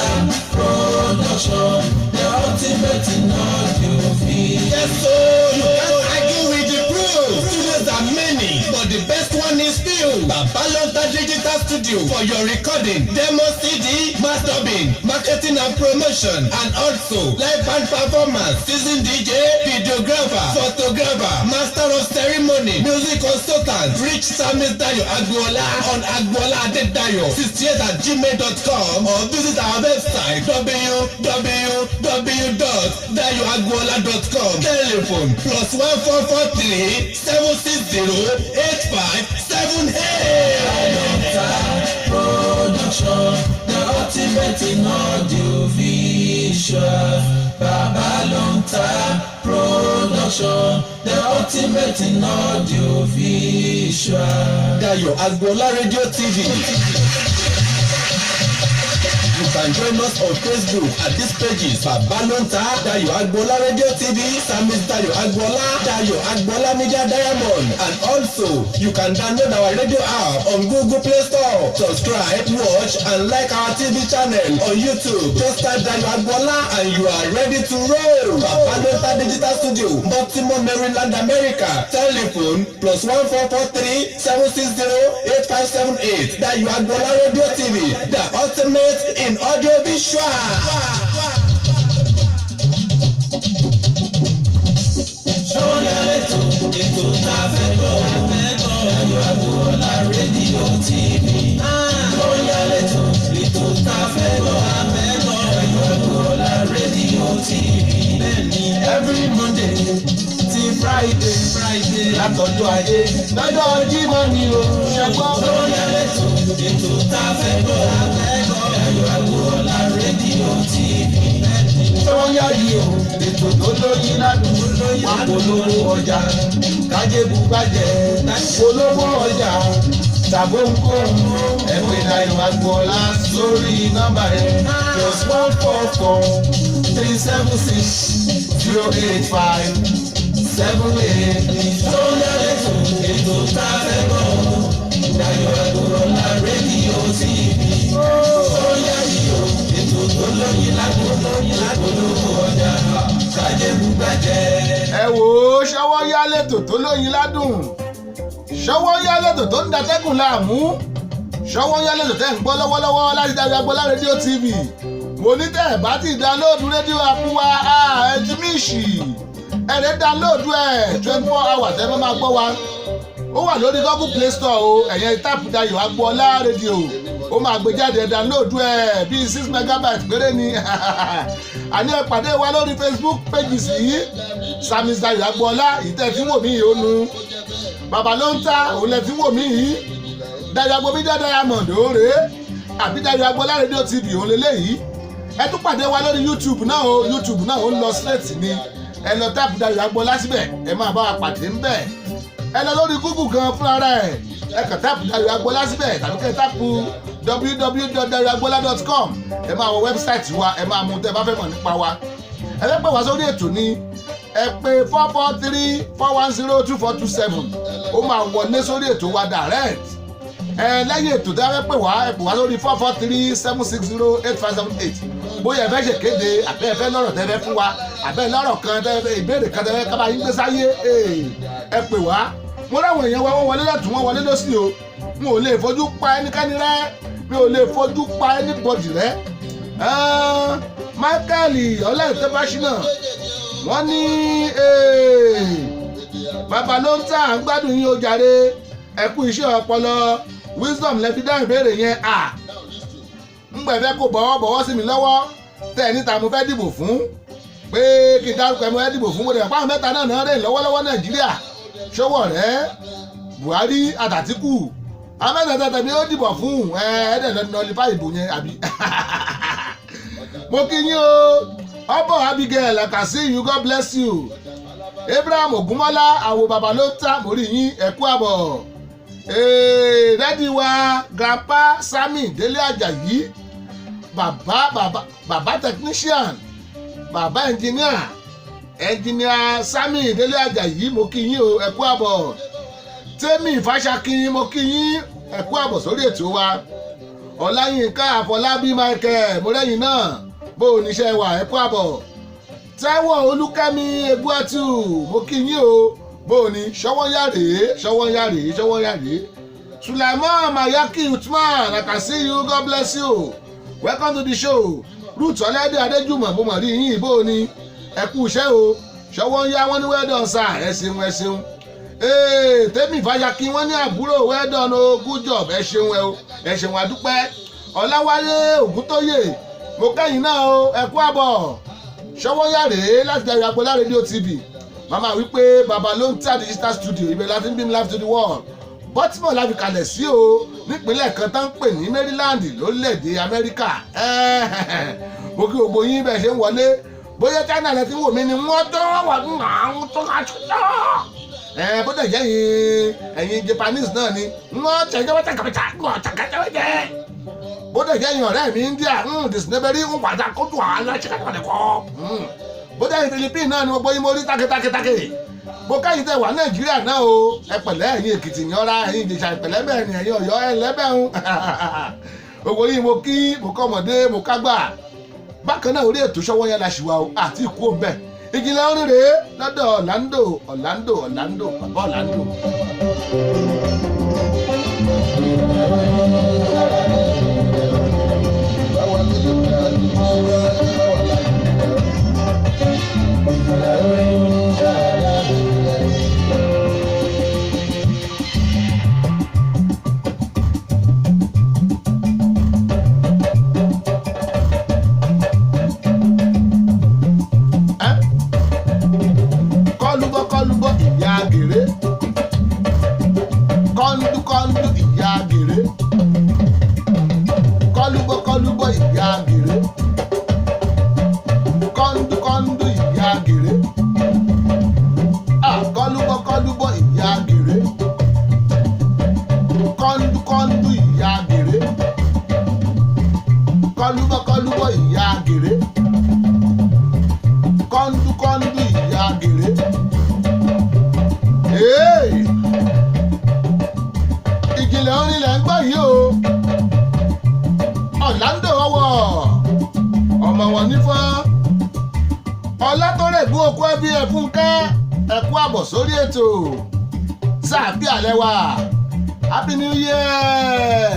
production, the ultimate audiovisual. Yes, so you can't argue with the proof. Studios are many, but the best one is still Babalonta Digital Studio for your recording, demo CD, mastering, marketing and promotion, and also live band performance, seasoned DJ, videographer, photographer, master of ceremony, music consultant. Reach Samis Dayo Agboola on agboola.dayo68@gmail.com or visit our website www.dayoagboola.com. Telephone +1443 760 8578. Production, the ultimate in audiovisual. Babalonta production, the ultimate in audiovisual. Dayo Agboola Radio TV. You can join us on Facebook at these pages: Babalonta, Dayo Agboola Radio TV, Samis Dayo Agboola, Dayo Agboola Media Diamond, and also you can download our radio app on Google Play Store. Subscribe, watch, and like our TV channel on YouTube. Just type Dayo Agboola and you are ready to roll. Babalonta Digital Studio, Baltimore, Maryland, America. Telephone +1443 760 8578. Dayo Agboola Radio TV, the ultimate in audiovisual. Ṣọ́yà ètò tá a fẹ́ gbọ́ Dayo Agboola rédíò TV. Ṣọ́yà ètò tá a fẹ́ gbọ́ Dayo Agboola rédíò TV. Bẹ́ẹ̀ni every Monday ti Friday látọjọ́ ajé lọ́jọ́ Jímọ̀ ni o ṣẹ́gbọ́n. Ṣọ́yà ètò tá a fẹ́ gbọ́ Dayo Agboola rédíò TV. Ṣọ́yà yìí o ètò tó lóyin ládùn wà polówó ọjà kájébù bàjẹ́ polówó ọjà tàbó ń kó ẹ̀pẹ́ Dayo Agboola sórí nọ́mbà rẹ̀ +144 376 085 78. Ṣọ́yà ètò tá a fẹ́ gbọ́ Dayo Agboola rédíò TV. Ṣọ́yà yìí o ètò tó lóyin lágbólówó ọjà kájébù bàjẹ́. ẹ wò ó ṣọwọ́ yá lẹ́tò tó lóyin ládùn, ṣọwọ́ yá lẹ́tò tó ń datẹ́kùn láàmú, ṣọwọ́ yá lẹ́tò tẹ́ ń gbọ́ lọ́wọ́lọ́wọ́ láti Dayo Agboola rédíò TV. mo ní tẹ́ ẹ̀ bá ti dánlóòdù rédíò àpúwá ẹ̀ẹ́dìmíṣì ẹ̀rẹ́ dánlóòdù ẹ̀ 24 hours ẹ̀ máa gbọ́ wa. ó wà lórí Google Play Store o, ẹ̀yẹn táàpù Dayo Agboola rédíò ó máa gbé jáde dánlóòdù ẹ̀ bíi 6 megabytes péré ni. àní ẹ pàdé wa lórí Facebook pages yìí Samis Dayo Agboola ìtẹ́ tí wò mí yìí ó nu Babalonta òun lẹ tí wò mí yìí Dayo Agboola Media Diamond òòrè àbí Dayo Agboola rédíò TV òun lélẹ́yìí. ẹ tún pàdé wa lórí YouTube náà o, YouTube náà ó ń lọ straight ni ẹ lọ táàpù Dayo Agboola síbẹ̀ ẹ máa bá wa pàdé ńbẹ̀. ẹ lọ lórí Google gan fúnra rẹ̀ ẹ kàn táàpù Dayo Agboola síbẹ̀ tàbí kẹ́ táàpù www.dayoagboola.com ẹ máa wọ wẹ́bsáìtì wa ẹ máa mú tẹ́ bá fẹ́ mọ̀ nípa wa. ẹ fẹ́ pè wá sórí ètò ni ẹ pè 443 410 2427 ó máa wọlé sórí ètò wa direct. lẹ́yìn ètò tí a fẹ́ pè wá ẹ pè wá lórí 443 760 8578 bóyá ẹ fẹ́ ṣèkéde àbẹ́ ẹ fẹ́ lọ́rọ̀ tẹ́ fẹ́ fún wa àbẹ́ lọ́rọ̀ kan tẹ́ fẹ́ ìbéèrè kan tẹ́ fẹ́ kábàá yín gbé sáyé ẹ pè wá. mo ráwọn èèyàn wa wọ́n wọlé lọ́tún wọ́n wọlé lọ́sí o n ò lè fojú pa ẹnikẹ́ni rẹ mi ò lè fojú pa anybody rẹ. Michael ọlẹ́ẹ̀tẹ́báṣínà wọ́n ní Babalonta à ń gbádùn yín o jàre ẹ kú iṣẹ́ ọpọlọ wisdom lẹ́fi dá ìbéèrè yẹn ngbẹ̀fẹ́ kò bọ̀wọ́ sí mi lọ́wọ́ tẹ́ ẹ níta mo fẹ́ dìbò fún pé kí n dárúkọ ẹ mo fẹ́ dìbò fún mo dẹ̀ pàwọn mẹ́ta náà náà rẹ̀ lọ́wọ́lọ́wọ́ Nàìjíríà Ṣówórẹ́ Buhari àtàtìkù amẹ́tẹ̀ẹ̀tẹ̀ tẹ̀mí ó dìbò fún ẹ̀ẹ́dẹ̀ nọlifá ìbò yẹn àbí. mo kí yín o ọbọ Abigail Akasi you God bless you Abraham Ogunmọ́lá àwò Babalonta mo rí yín ẹ kú àbọ̀. Dádì wa Grandpa Sami Délé Àjàyí bàbá technician bàbá engineer Sami Délé Àjàyí mo kí yín o ẹ kú àbọ̀. Tẹ́mi Fáṣakin mo kí yín ẹ kú àbọ̀ sórí ètò wa Ọláyínká Àfọlábí Michael mọ́rẹ́yìn náà bó o níṣẹ́ wà ẹ kú àbọ̀ Táíwò Olúkẹ́mi Egbuatu mo kí yín o bó o ní ṣọwọ́nyàrè Sulaiman Mayaki Uthman I can see you God bless you welcome to the show Ruth Ọlẹ́dẹ̀ Adéjùmọ̀ mo mọ̀ rí yín bó o ní ẹ kú iṣẹ́ o ṣọwọ́nyá wọn ní well done sir ẹ ṣeun Tẹ́mi Fáyakí wọ́n ní àbúrò well done o good job ẹ ṣeun àdúpẹ́ Ọláwálé Ògúntóyè mo kẹ́yìn náà o ẹ kú àbọ̀ ṣọwọ́nyàrè láti Dayọ̀ Agbọ́lá rédíò TV màmá wípé bàbá ló ń tà digital studio ibẹ̀ láti ń beam live to the world Baltimore láti kalẹ̀ sí o nípínlẹ̀ kan tó ń pè ní Maryland lórílẹ̀‐èdè Amẹ́ríkà mo kí gbogbo yín bẹ́ẹ̀ ṣe ń wọlé bóyá China lẹ ti wò mí ni wọ́n tó wà nínú àwọn tó ká tó bó dẹ̀ jẹ́ ẹ̀yin Japanese náà ni wọ́n tẹ̀jọ́ wọ́tàkàpẹ̀tà wọ́n tàkàtàwẹ́jẹ́ bó dẹ̀ jẹ́ ẹ̀yin ọ̀rẹ́ mi India Disneyberry ń wàdà kójú àwọn aláṣẹ́kàtàkọ́ bó dẹ̀ ẹ̀yin Philippines náà ni mo gbóyún mo rí tákẹ́tákẹ́tákẹ́ bó káyìn tẹ̀ wá Nàìjíríà náà o ẹ pẹ̀lẹ́ ẹ̀yin Èkìtì yanra ẹ̀yin Ìjẹ̀ṣà ìpẹ̀lẹ́ bẹ́ẹ̀ ni ẹ̀yin Ọ̀yọ́ ẹ̀lẹ́bẹ̀hún owó yìí mo kí mo kọ́ ọmọdé mo kágbà bákan náà orí ètò Ṣọ́wọ́nyá la ṣì wà o àti ìkú òǹbẹ̀ ìjìnlẹ̀ orin rèé lọ́dọ̀ Orlando bàbá Orlando. Kọlùbọ̀ ìyá gèrè kọ́ńdú ìyá gèrè kọlùbọ̀ ìyá gèrè kọ́ńdú ìyá gèrè kọlùbọ̀ ìyá gèrè kọ́ńdú ìyá gèrè kọlùbọ̀ ìyá gèrè kọ́ńdú ìyá gèrè. Ìjìnlẹ̀ orin lẹ̀ ń gbọ́ yìí o Orlando ọwọ́ ọmọ wọn nífọ́ Ọlátọ́rẹ̀gbọ́n okú ẹbí Ẹ̀fúnkẹ́ ẹ̀kú àbọ̀ sórí ètò sáàbí àlẹ́ wa Happy New Year.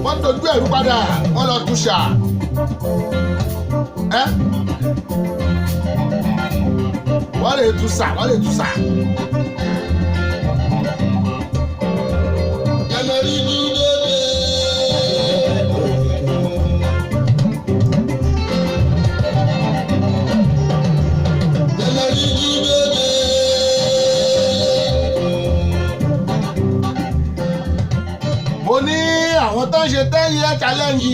Wọ́n dojú ẹ̀rú padà wọ́n lọ túṣà wọ́n lè túṣà. Mo ní àwọn tó ń ṣe 10 year challenge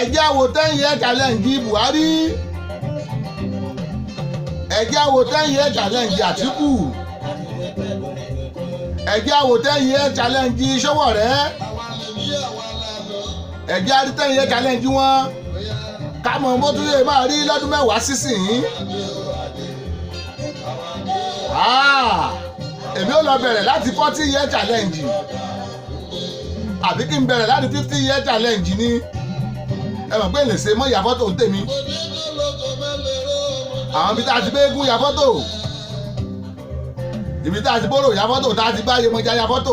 ẹjẹ́ àwò 10 year challenge Buhari ẹjẹ́ àwò 10 year challenge Àtíkù ẹjẹ́ àwò 10 year challenge Ṣówórẹ́ ẹjẹ́ àrí 10 year challenge wọn kámọ̀ mọ́túnlé máa rí lọ́dún mẹ́wàá sísìn èmi ò lọ bẹ̀rẹ̀ láti 40 year challenge àbí kí n bẹ̀rẹ̀ láti 50 year challenge ní ẹ mọ̀ pé lè ṣe mọ́ ìyá fọ́tò tèmi àwọn ibi tá a ti gbégún ya fọ́tò ibi tá a ti bóró ya fọ́tò tá a ti báyé mọ́jà ya fọ́tò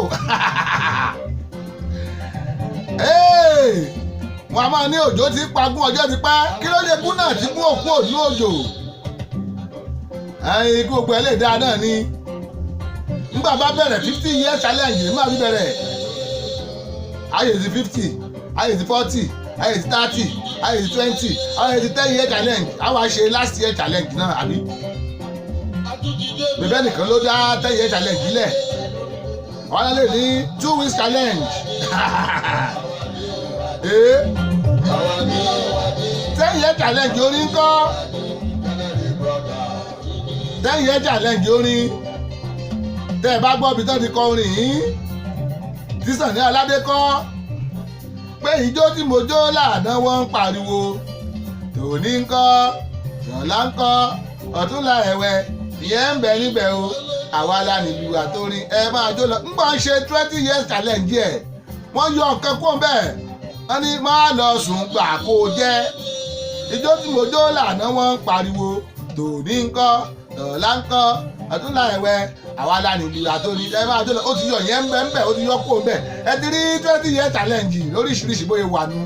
wọn a máa ní òjò ti pagún ọjọ́ ti pẹ́ kí ló lè kú náà ti kún òkú òdú òjò ikú gbogbo ẹ̀ lè dáa náà ni nígbà bá bẹ̀rẹ̀ 50 years challenge ní máa fi bẹ̀rẹ̀ ayé ti 50 ayé ti 40 ayé ti 30 ayé ti 20 ayé ti 10 year challenge àwọn àṣe last year challenge náà àbí bẹ̀bẹ̀ nìkan ló dá 10 year challenge lẹ̀ wọ́n lè ní 2 weeks challenge 10 year challenge orí ń kọ́ 10 year challenge orí tẹ́ ẹ bá gbọ́ bí tán ti kọ orin yìí tí Sàní Aládé kọ́ pé ìjó tí mo jó lànà wọ́n ń pariwo tòní ńkọ́ yọ̀ọ̀lá ńkọ́ ọ̀túnla ẹ̀wẹ̀ ìyẹn ń bẹ níbẹ̀ o àwa la nílùú àtòrin ẹ máa jó lọ ńgbà ń ṣe 20 years challenge ẹ̀ wọ́n yọ nǹkan kó bẹ́ẹ̀ wọ́n ní máa lọ sùn gbà kó jẹ́ ìjó tí mo jó lànà wọ́n ń pariwo tòní ńkọ́ yọ̀ọ̀lá ńkọ́ ọ̀túnla ẹ̀wẹ̀ àwa la nílùú àtòrin ẹ máa jó lọ ó ti yọ ìyẹn ń bẹ ń bẹ ó ti yọ kó bẹ́ẹ̀ ẹ ti rí 20 years challenge lóríṣiríṣi bóyá wà nù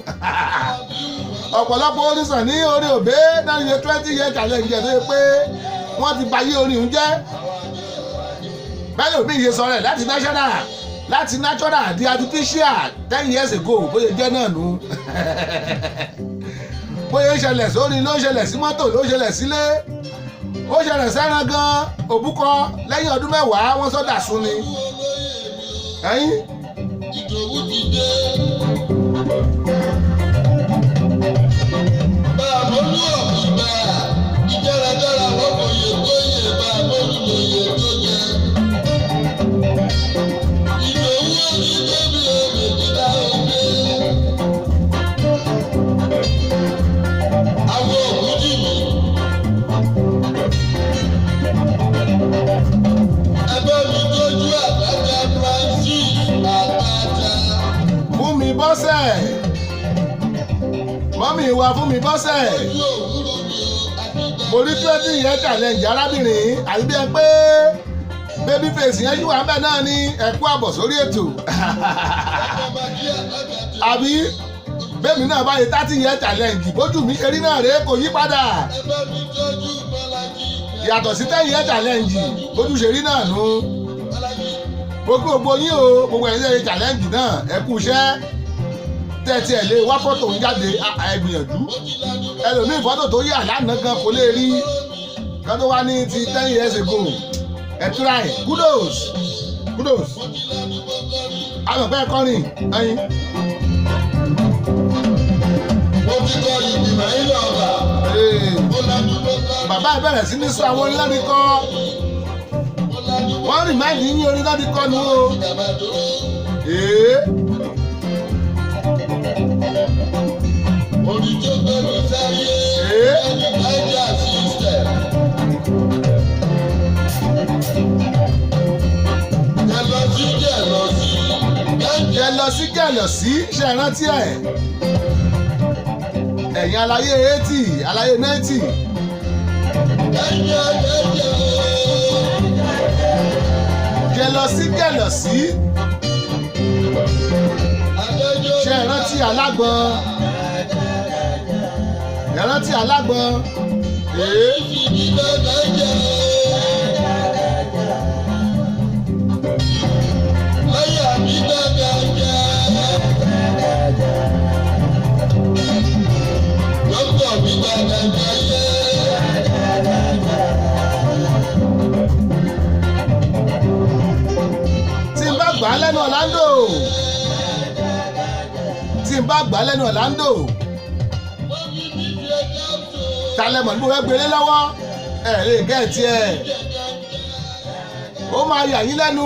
ọ̀pọ̀lọpọ̀ onísàn ní orí òbé náà ṣe 20 years challenge ẹ̀ tó yẹ pé wọ́n ti bayé orin òun jẹ́ bẹ́ẹ̀ lómi ìyè sọ rẹ̀ láti natural di artificial 10 years ago bóyá jẹ́ náà nù bóyá ṣẹlẹ̀ sórí ló ṣẹlẹ̀ sí mọ́tò ló ṣẹlẹ̀ sílé ó ṣẹlẹ̀ sẹ́ran gan òbúkọ lẹ́yìn ọdún mẹ́wàá wọ́n sọ́dà sún ni ẹ̀yìn. Ìdòwú ti dé. Bàbólú ọ̀gbìgbà ìjáradára wọ́n kò yẹ tó yẹ bàbólú ló yẹ tó jẹ. Ìdòwú òní débi òmìnira òde. Àwọn òkú dì mí. Ẹgbẹ́ mi tójú àgbàjá Francis àgbàjá. Fún mi bọ́sẹ̀ mọ́mí wa fún mi bọ́sẹ̀ mo rí 20 years challenge arábìnrin àbí bí ẹ pé baby face yẹn yíwà bẹ́ẹ̀ náà ní ẹ̀kú àbọ̀ sórí ètò àbí bẹ́ẹ̀mi náà báyìí 30 years challenge bójú mi ṣe rí náà rèé kò yí padà yàtọ̀ sí 10 years challenge bójú ṣe rí náà nù gbogbo yín o gbogbo ẹ̀yin lẹ́yìn challenge náà ẹ kú iṣẹ́ tẹ́tí ẹ̀ lé wá fọ́tò ń jáde ẹ̀gbìyànjú ẹlòmíì fọ́tò tó yà lánàá gan kò lè rí kan tó wá ní ti 10 years ago ẹ try kudos àgbẹ̀pẹ́ kọrin ẹyin. Mo ti kọ ìgbìmọ̀ ilé ọba. Bàbá ẹ bẹ̀rẹ̀ sí ní sọ àwọn orin láti kọ́ wọ́n rìn máa ní orin láti kọ́ nu o. Orí tó gbẹ̀rù sáyé ẹ̀jẹ̀ system. Jẹ́lọ́sí ṣe rántí ẹ̀ ẹ̀yin aláyé 80 aláyé 90. Jẹ́lọ́sí ṣe rántí alágbọ̀n rántí alágbọ̀n tí n bá gbà lẹ́nu Orlando talẹ̀mọ̀ ní mo fẹ́ gbélé lọ́wọ́ ẹ̀ lè gẹ̀ẹ́tì ẹ̀ ó máa yà yín lẹ́nu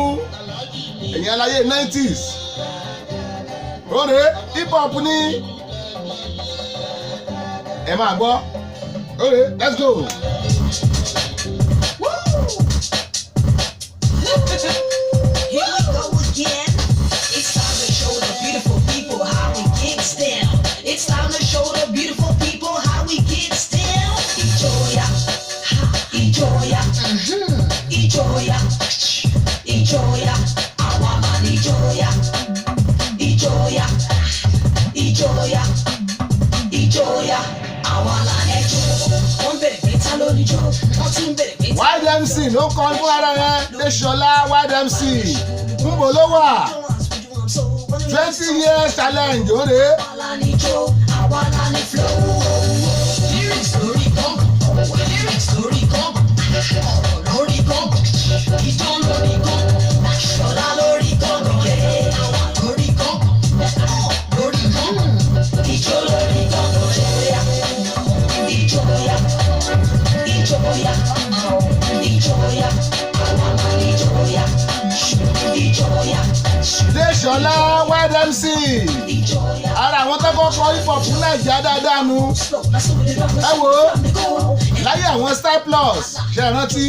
ẹ̀yin aláyé 90s òrè hip hop ní ẹ máa gbọ́ òrè let's go. It's time to show the beautiful people how we get still. Ijoya, Ijoya, Ijoya, Ijoya, our man Ijoya, Ijoya, Ijoya, Ijoya, our man Ijoya. One bit of better ló ní jó, one tún bẹ̀rẹ̀ better. YDMC ló kọ́ fún ara rẹ̀ Désọlá YDMC ń bò ló wà 20 years challenge òde. Lyrics lórí gángan, lyrics lórí gángan, ọ̀rọ̀ lórí gángan, ìtàn lórí gángan, ṣọlá lórí gángan, àwa lórí gángan, lórí gángan, ìjọ lórí gángan, ìjọya, ìjọya, ìjọya, àwa máa ní ìjọya, ìjọya. Désọlá YDMC ara àwọn àwọn ọkọ̀ hip hop Nàìjíríà dáadáa nu. Ẹ wò ó láyé àwọn Style Plus ṣe rántí.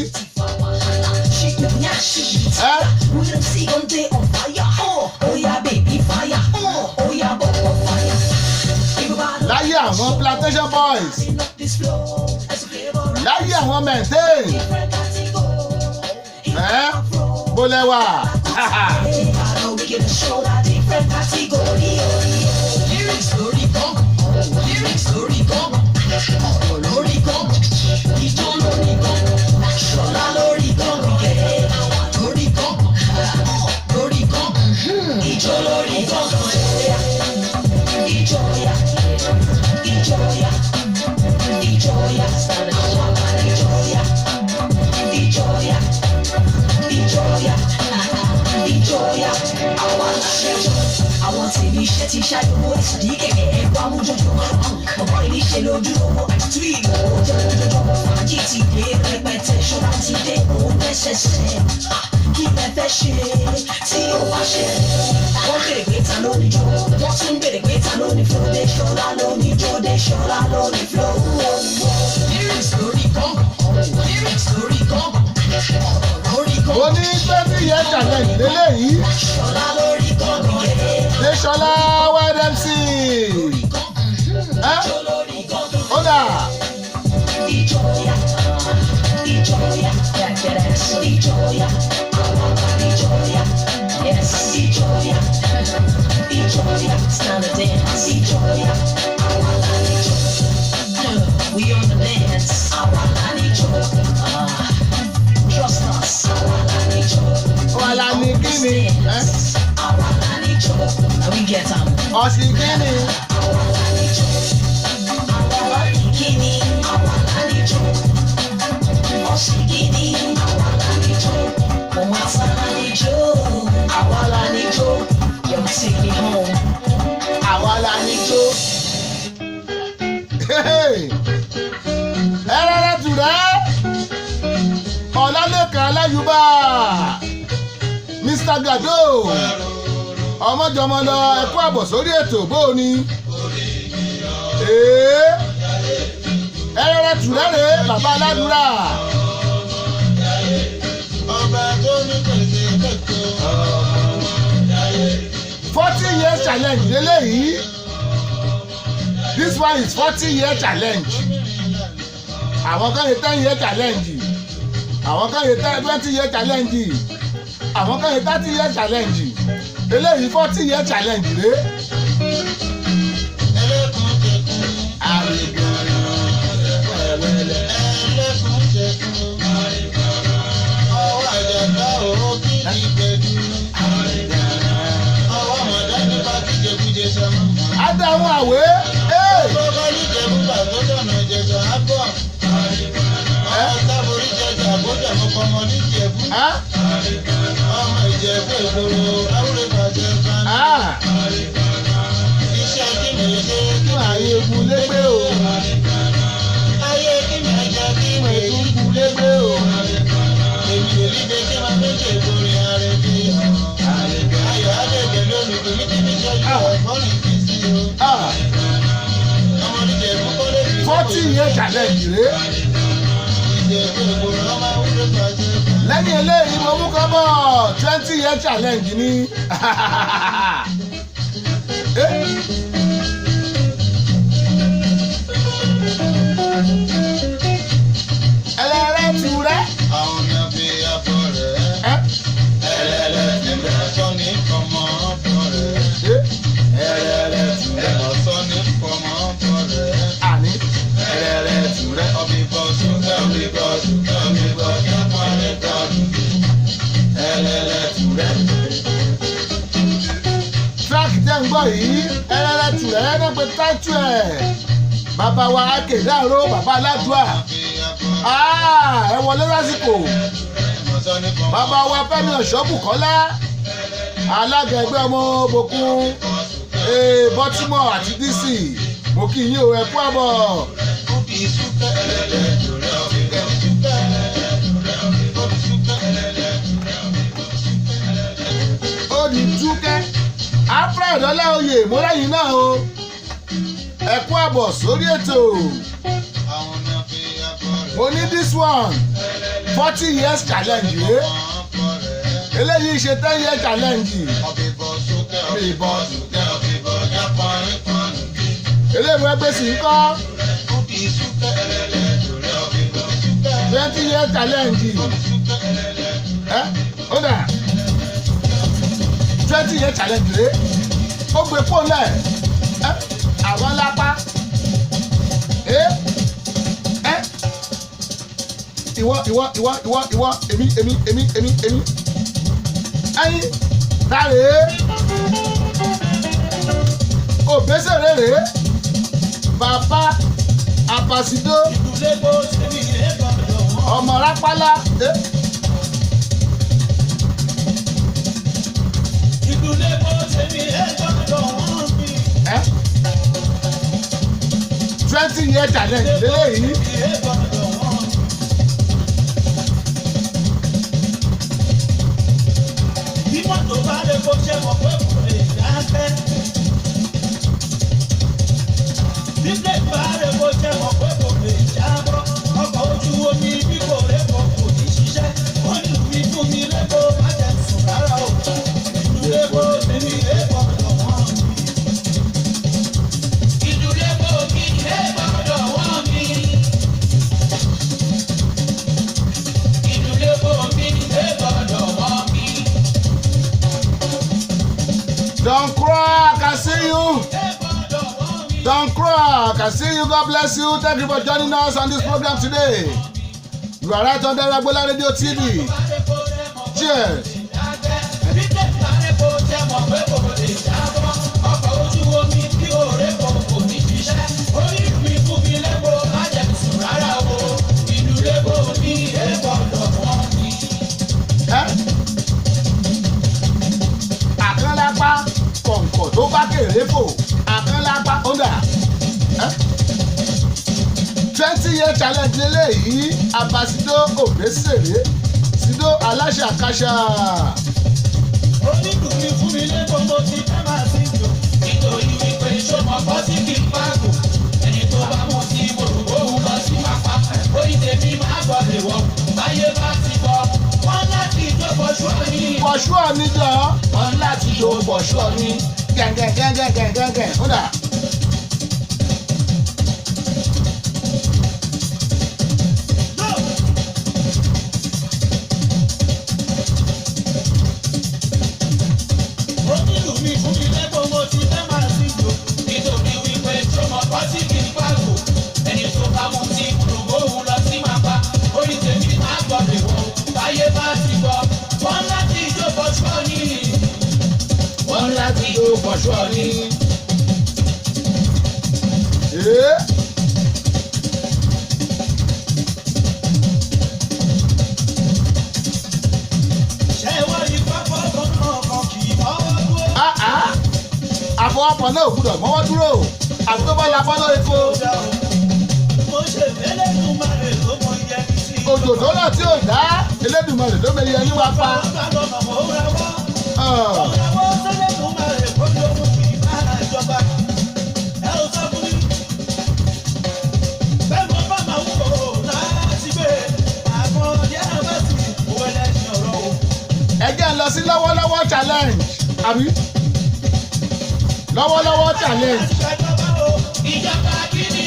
Láyé àwọn Plantation Boys. Láyé àwọn Maintain. Bólẹ́wà. Lyrics lórí gan, lyrics lórí gan, ọ̀rọ̀ lórí gan, ìjọ lórí gan, ṣọlá lórí gan, lórí gan, lórí gan, ìjọ lórí gan, ìjọya, ìjọya, ìjọya, ìjọya, ìjọya, ìjọya, ìjọya, àwọn aláṣẹjọ. Àwọn tèmi iṣẹ́ ti ṣàyẹ̀wò ìsìdí kẹ̀kẹ́ ẹ̀kọ́ amújọjọ. Ọ̀pọ̀ ilé ṣe lójú ọmọ àtúntò ìlú jọjọjọjọ. Fàájì ti gbé rẹpẹtẹ ṣọ́ra ti dé òun lẹ́sẹsẹ. Kí lẹ fẹ́ ṣe tí ó bá ṣe? Wọ́n bèrè pé ta ló ní jọ. Wọ́n tún bèrè pé ta ló ní flow. Dé ṣọlá ló ní jọ. Dé ṣọlá ló ní flow. Lyrics lórí gángan. Lyrics lórí gángan. Lórí gángan. Ó ní 20 years challenge lélẹ́yìí. Ṣọlá lórí gángan. Desola YMC. Oda. Ìjọya, ìjọya, ìjọya, ìjọya, yes, ìjọya, ìjọya, it's time to dance, ìjọya, we on the dance, trust us, Wàlá ní kíni? we get am. Ọ̀sìn kíni? Ẹrẹ́rẹ́ tùrẹ́ Ọlálékan Aláyùbá Mr. Gado ọmọjọmọ lọ ẹkú àbọ̀ sórí ètò bóòní. Ẹrẹ́rẹ́ tùrẹ́ rèé bàbá aládùúrà. Ọba tó ní pèsè kẹ̀kẹ́. 40 years challenge lélẹ́yìí. This one is 40 year challenge. Àwọn kan yẹ 10 year challenge. Àwọn kan yẹ 20 year challenge. Àwọn kan yẹ 30 year challenge. Eléyìí 40 year challenge rèé. Ẹlẹ́kùn kẹ̀kún. Àrègàrà wẹ̀wẹ̀lẹ̀. Ẹlẹ́kùn kẹ̀kún. Ọwọ́ àjàgbá òwò kí ni gbẹ̀dú. Ọwọ́ mọ̀dá ní bá ti jẹkújẹ sọmọ. Ádámù àwé. Ọkọ̀ ní jẹ̀búgbà tó dọ̀nà jẹ̀sọ̀ á bọ̀. Ọmọ táborí jẹ̀sọ̀ àbójà mọ́kànmọ́ ní jẹ̀bú. Ọmọ ìjẹ̀bú ìgboro láwùrẹ́ bàjẹ́ kan. Iṣẹ́ kí ni ṣe kí Fún ààyè egun légbé o. ayé kí ni ẹja kí ni èyí Egun légbé o. èmi ò rí bẹ́ẹ̀ kí máa méjì ìborí ààrẹ bí ayọ̀ àdègbè lónìí kò ní kíbi jọjú ọ̀gbọ́n kì í sí o. Ọmọ oníjẹ̀bú kọ́ lè fi 40 year challenge rèé. ìjẹ̀bú ìgboro ọmọ àwùjọ bàjẹ́ kan. Lẹ́yìn eléyìí mo mú kọ́ bọ̀ 20 year challenge ní. Ẹlẹ́rẹ́ tùrẹ́. Àwọn ọ̀nà fi afọ rẹ̀ ẹlẹ́lẹ́ ti rẹ̀ sọ ní kọ́mọ ọ̀fọ̀ rẹ̀ ẹlẹ́lẹ́ ti rẹ̀ ọ̀sọ́ ní kọ́mọ ọ̀fọ̀ rẹ̀ Àní. ẹlẹ́lẹ́ ti rẹ̀ ọ̀bìbọ̀ ṣúgà ọ̀bìbọ̀ ṣúgà ọ̀bìbọ̀ yàpọ̀ rẹ̀ dọ̀dù ẹlẹ́lẹ́ ti rẹ̀. Track tẹ́ ń gbọ́ yìí ẹlẹ́rẹ́ tùrẹ́ ẹ̀ẹ́dẹ́ pé táìtù ẹ̀. Bàbá wa Akédàró bàbá aládùá. Ẹ wọlé lásìkò. Bàbá wa Fẹ́mi Ọ̀ṣọ́bùkọ́lá. Alága ẹgbẹ́ ọmọ Bòkun Baltimore àti DC. Mo kí yín o ẹ kú àbọ̀. Ó di túkẹ́. Alfred Ọláoyè mo lẹ́yìn náà o. ẹ kú àbọ̀ sórí ètò. àwọn náà fi abọ́ rẹ̀. Mo ní this one 40 years challenge rèé. Eléyìí ṣe 10 year challenge. ọ̀bìbọ̀ sókè ọ̀bìbọ̀ sókè ọ̀bìbọ̀ jápọ̀rin pọ̀nù bí. Eléyìí ẹgbẹ́ sì ń kọ́ kúkì súkẹ́ ẹlẹ́lẹ́ lórí ọ̀bìbọ̀ súkẹ́. 20 year challenge. súkẹ́ ẹlẹ́lẹ́. Ó dà 20 year challenge rèé. Ó gbé fóònù ẹ̀ àwọn lápá. Ìwọ èmi. Ẹyin táre òbésèré rèé bàbá àpàsídó ọmọ rápálá. 20 year challenge lélẹ́yìí. Bí mọ́tò bá lè kó ṣe mọ̀ pé kò lè dákẹ́. Bí plẹ̀tì bá lè kó ṣe mọ̀ pé kò lè jábọ́. Ọkọ̀ ojú omi bí kò lẹ́kọ̀ọ́ kò ní ṣiṣẹ́. Wọ́n ní ìlú fún mi lẹ́kọ̀ọ́ má jẹ́ sùn rárá o. Ìlú lẹ́kọ̀ọ́ tèmi lẹ́kọ̀ọ́ lọ́wọ́ mi. Ìlú lẹ́kọ̀ọ́ mi lẹ́kọ̀ọ́ lọ́wọ́ mi. Ìlú lẹ́kọ̀ọ́ mi lẹ́kọ̀ọ́ lọ́wọ́ mi. Don't cry, I can see you. Don't cry, I can see you. God bless you. Thank you for joining us on this program today. You are right on the Agbola Radio TV. Cheers. Àkànlápá kọ̀ǹkọ̀ tó bá kéré fò. Àkànlápá ó dà. 20 year challenge lélẹ́yìí Àbàsídó Òbésèré Sídó aláṣà àkàṣà. Onídùúgbì fún mi lẹ́kọ̀ọ́ mo ti fẹ́ máa sí jò. Nítorí wípé ṣọmọ bọ́ sí kí n pàgò. Ẹni tó bá mú sí gbòòrò òun lọ sí pápá. Orí tèmi máa gbọ́ lè wọ̀. Báyé bá ti bọ̀. Wọ́n láti jó bọ̀ṣú ọ̀ní. Bọ̀ṣú ọ̀ní jọ. Wọ́n láti jó bọ̀ṣú ọ̀ní. Gẹ̀gẹ̀gẹ̀gẹ̀gẹ̀gẹ̀ ó dà. Onídùúgbì fún mi lẹ́kọ̀ọ́ mo ti fẹ́ máa sí jò. Nítorí wípé ṣọmọ bọ́ sí kí n pàgò. Ẹni tó bá mú sí gbòòrò òun lọ sí pápá. Orí tèmi máa gbọ́ lè wọ̀. Báyé bá ti bọ̀. Wọ́n láti jó bọ̀ṣú ọ̀ní. Wọ́n láti jó bọ̀ṣú ọ̀ní. Ṣé wọ́n rí pápá kan náà kan kì í mọ́wọ́ dúró? Àfọwọ́pọ̀ náà ò gbúdọ̀ mọ́wọ́ dúró. Àti tó bá labọ́ lórí ko. Mo ṣe Elédùmarè ló mọ iye mi sí. Òjòjò náà tí ò dá Elédùmarè ló mẹ́yẹ ní wá pa. Òràwọ̀ s'Elédùmarè kó lóhùn ìbára ìjọba. Ẹ ò sọ fún mi. Bẹ́ẹ̀ mo bá máa ń wò ó láti gbé. Àwọn ọdẹ àwọn sì wọ lẹ́yìn ọ̀rọ̀ o. Ẹ jẹ́ ń lọ sí lọ́wọ́lọ́wọ́ challenge. Àbí? Lọ́wọ́lọ́wọ́ challenge. Ìjọba kìíní.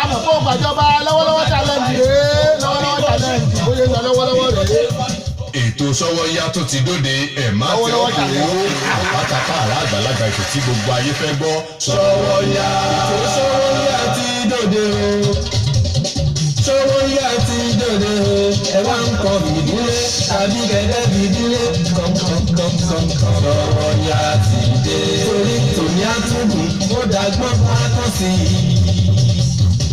Àmọ̀ fún ògbàjọba lọ́wọ́lọ́wọ́ challenge rèé. Lọ́wọ́lọ́wọ́ challenge. Bóyá ń lọ lọ́wọ́lọ́wọ́ rèé. Ètò Sọ́wọ́nyá tó ti dóde ẹ̀ má tẹ ọkọ̀ owó àpátápá àrà àgbàlagbà ètò tí gbogbo ayé fẹ́ gbọ́. Sọ́wọ́nyá ètò Sọ́wọ́nyá ti dóde o. Sọ́wọ́nyá ti dóde o. Ẹ wá ń kọ fìdílé tàbí gẹ́gẹ́ fìdílé kọ̀ǹkọ̀ǹkọ̀ǹkọ̀ǹ. Sọ́wọ́nyá ti dé. Torí tòní àtúndùn ó dàgbọ́n bá tán sí i.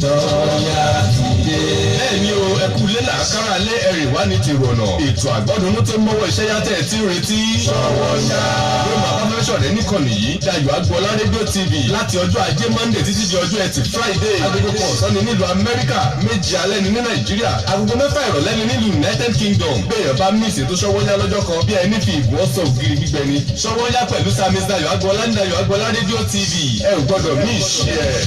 Sọ́wọ́nyá ti dé. dé. Bẹ́ẹ̀ni o, ẹkú lé làákàrà lé ẹ̀rì wá ní tìrọ̀nà. Ètò àgbọ́dúnú tó mọ́wọ́ iṣẹ́ yàtẹ̀ tí ń retí. Ṣọwọ́nyá. Yóò máa bá fẹ́ ṣọ̀rẹ́ níkànnì yìí. Dayọ̀ Agboola rédíò TV láti ọjọ́ ajé Monday títí di ọjọ́ ẹtì Friday. Agogo kan ọ̀sán ni nílùú Amẹ́ríkà, méjì alẹ́ ni ní Nàìjíríà. Agogo 6 ìrọ̀lẹ́ ni nílùú United Kingdom. Béèyàn bá mísì tó Ṣọwọ́nyá lọ́jọ́ kan bí ẹni fi ìbò ọ̀sán ògiri gbígbẹ ni. Ṣọwọ́nyá pẹ̀lú Samis Dayọ̀ Agboola ní Dayọ̀ Agboola rédíò TV. Ẹ ò gbọ́dọ̀ mí ìṣe ẹ̀.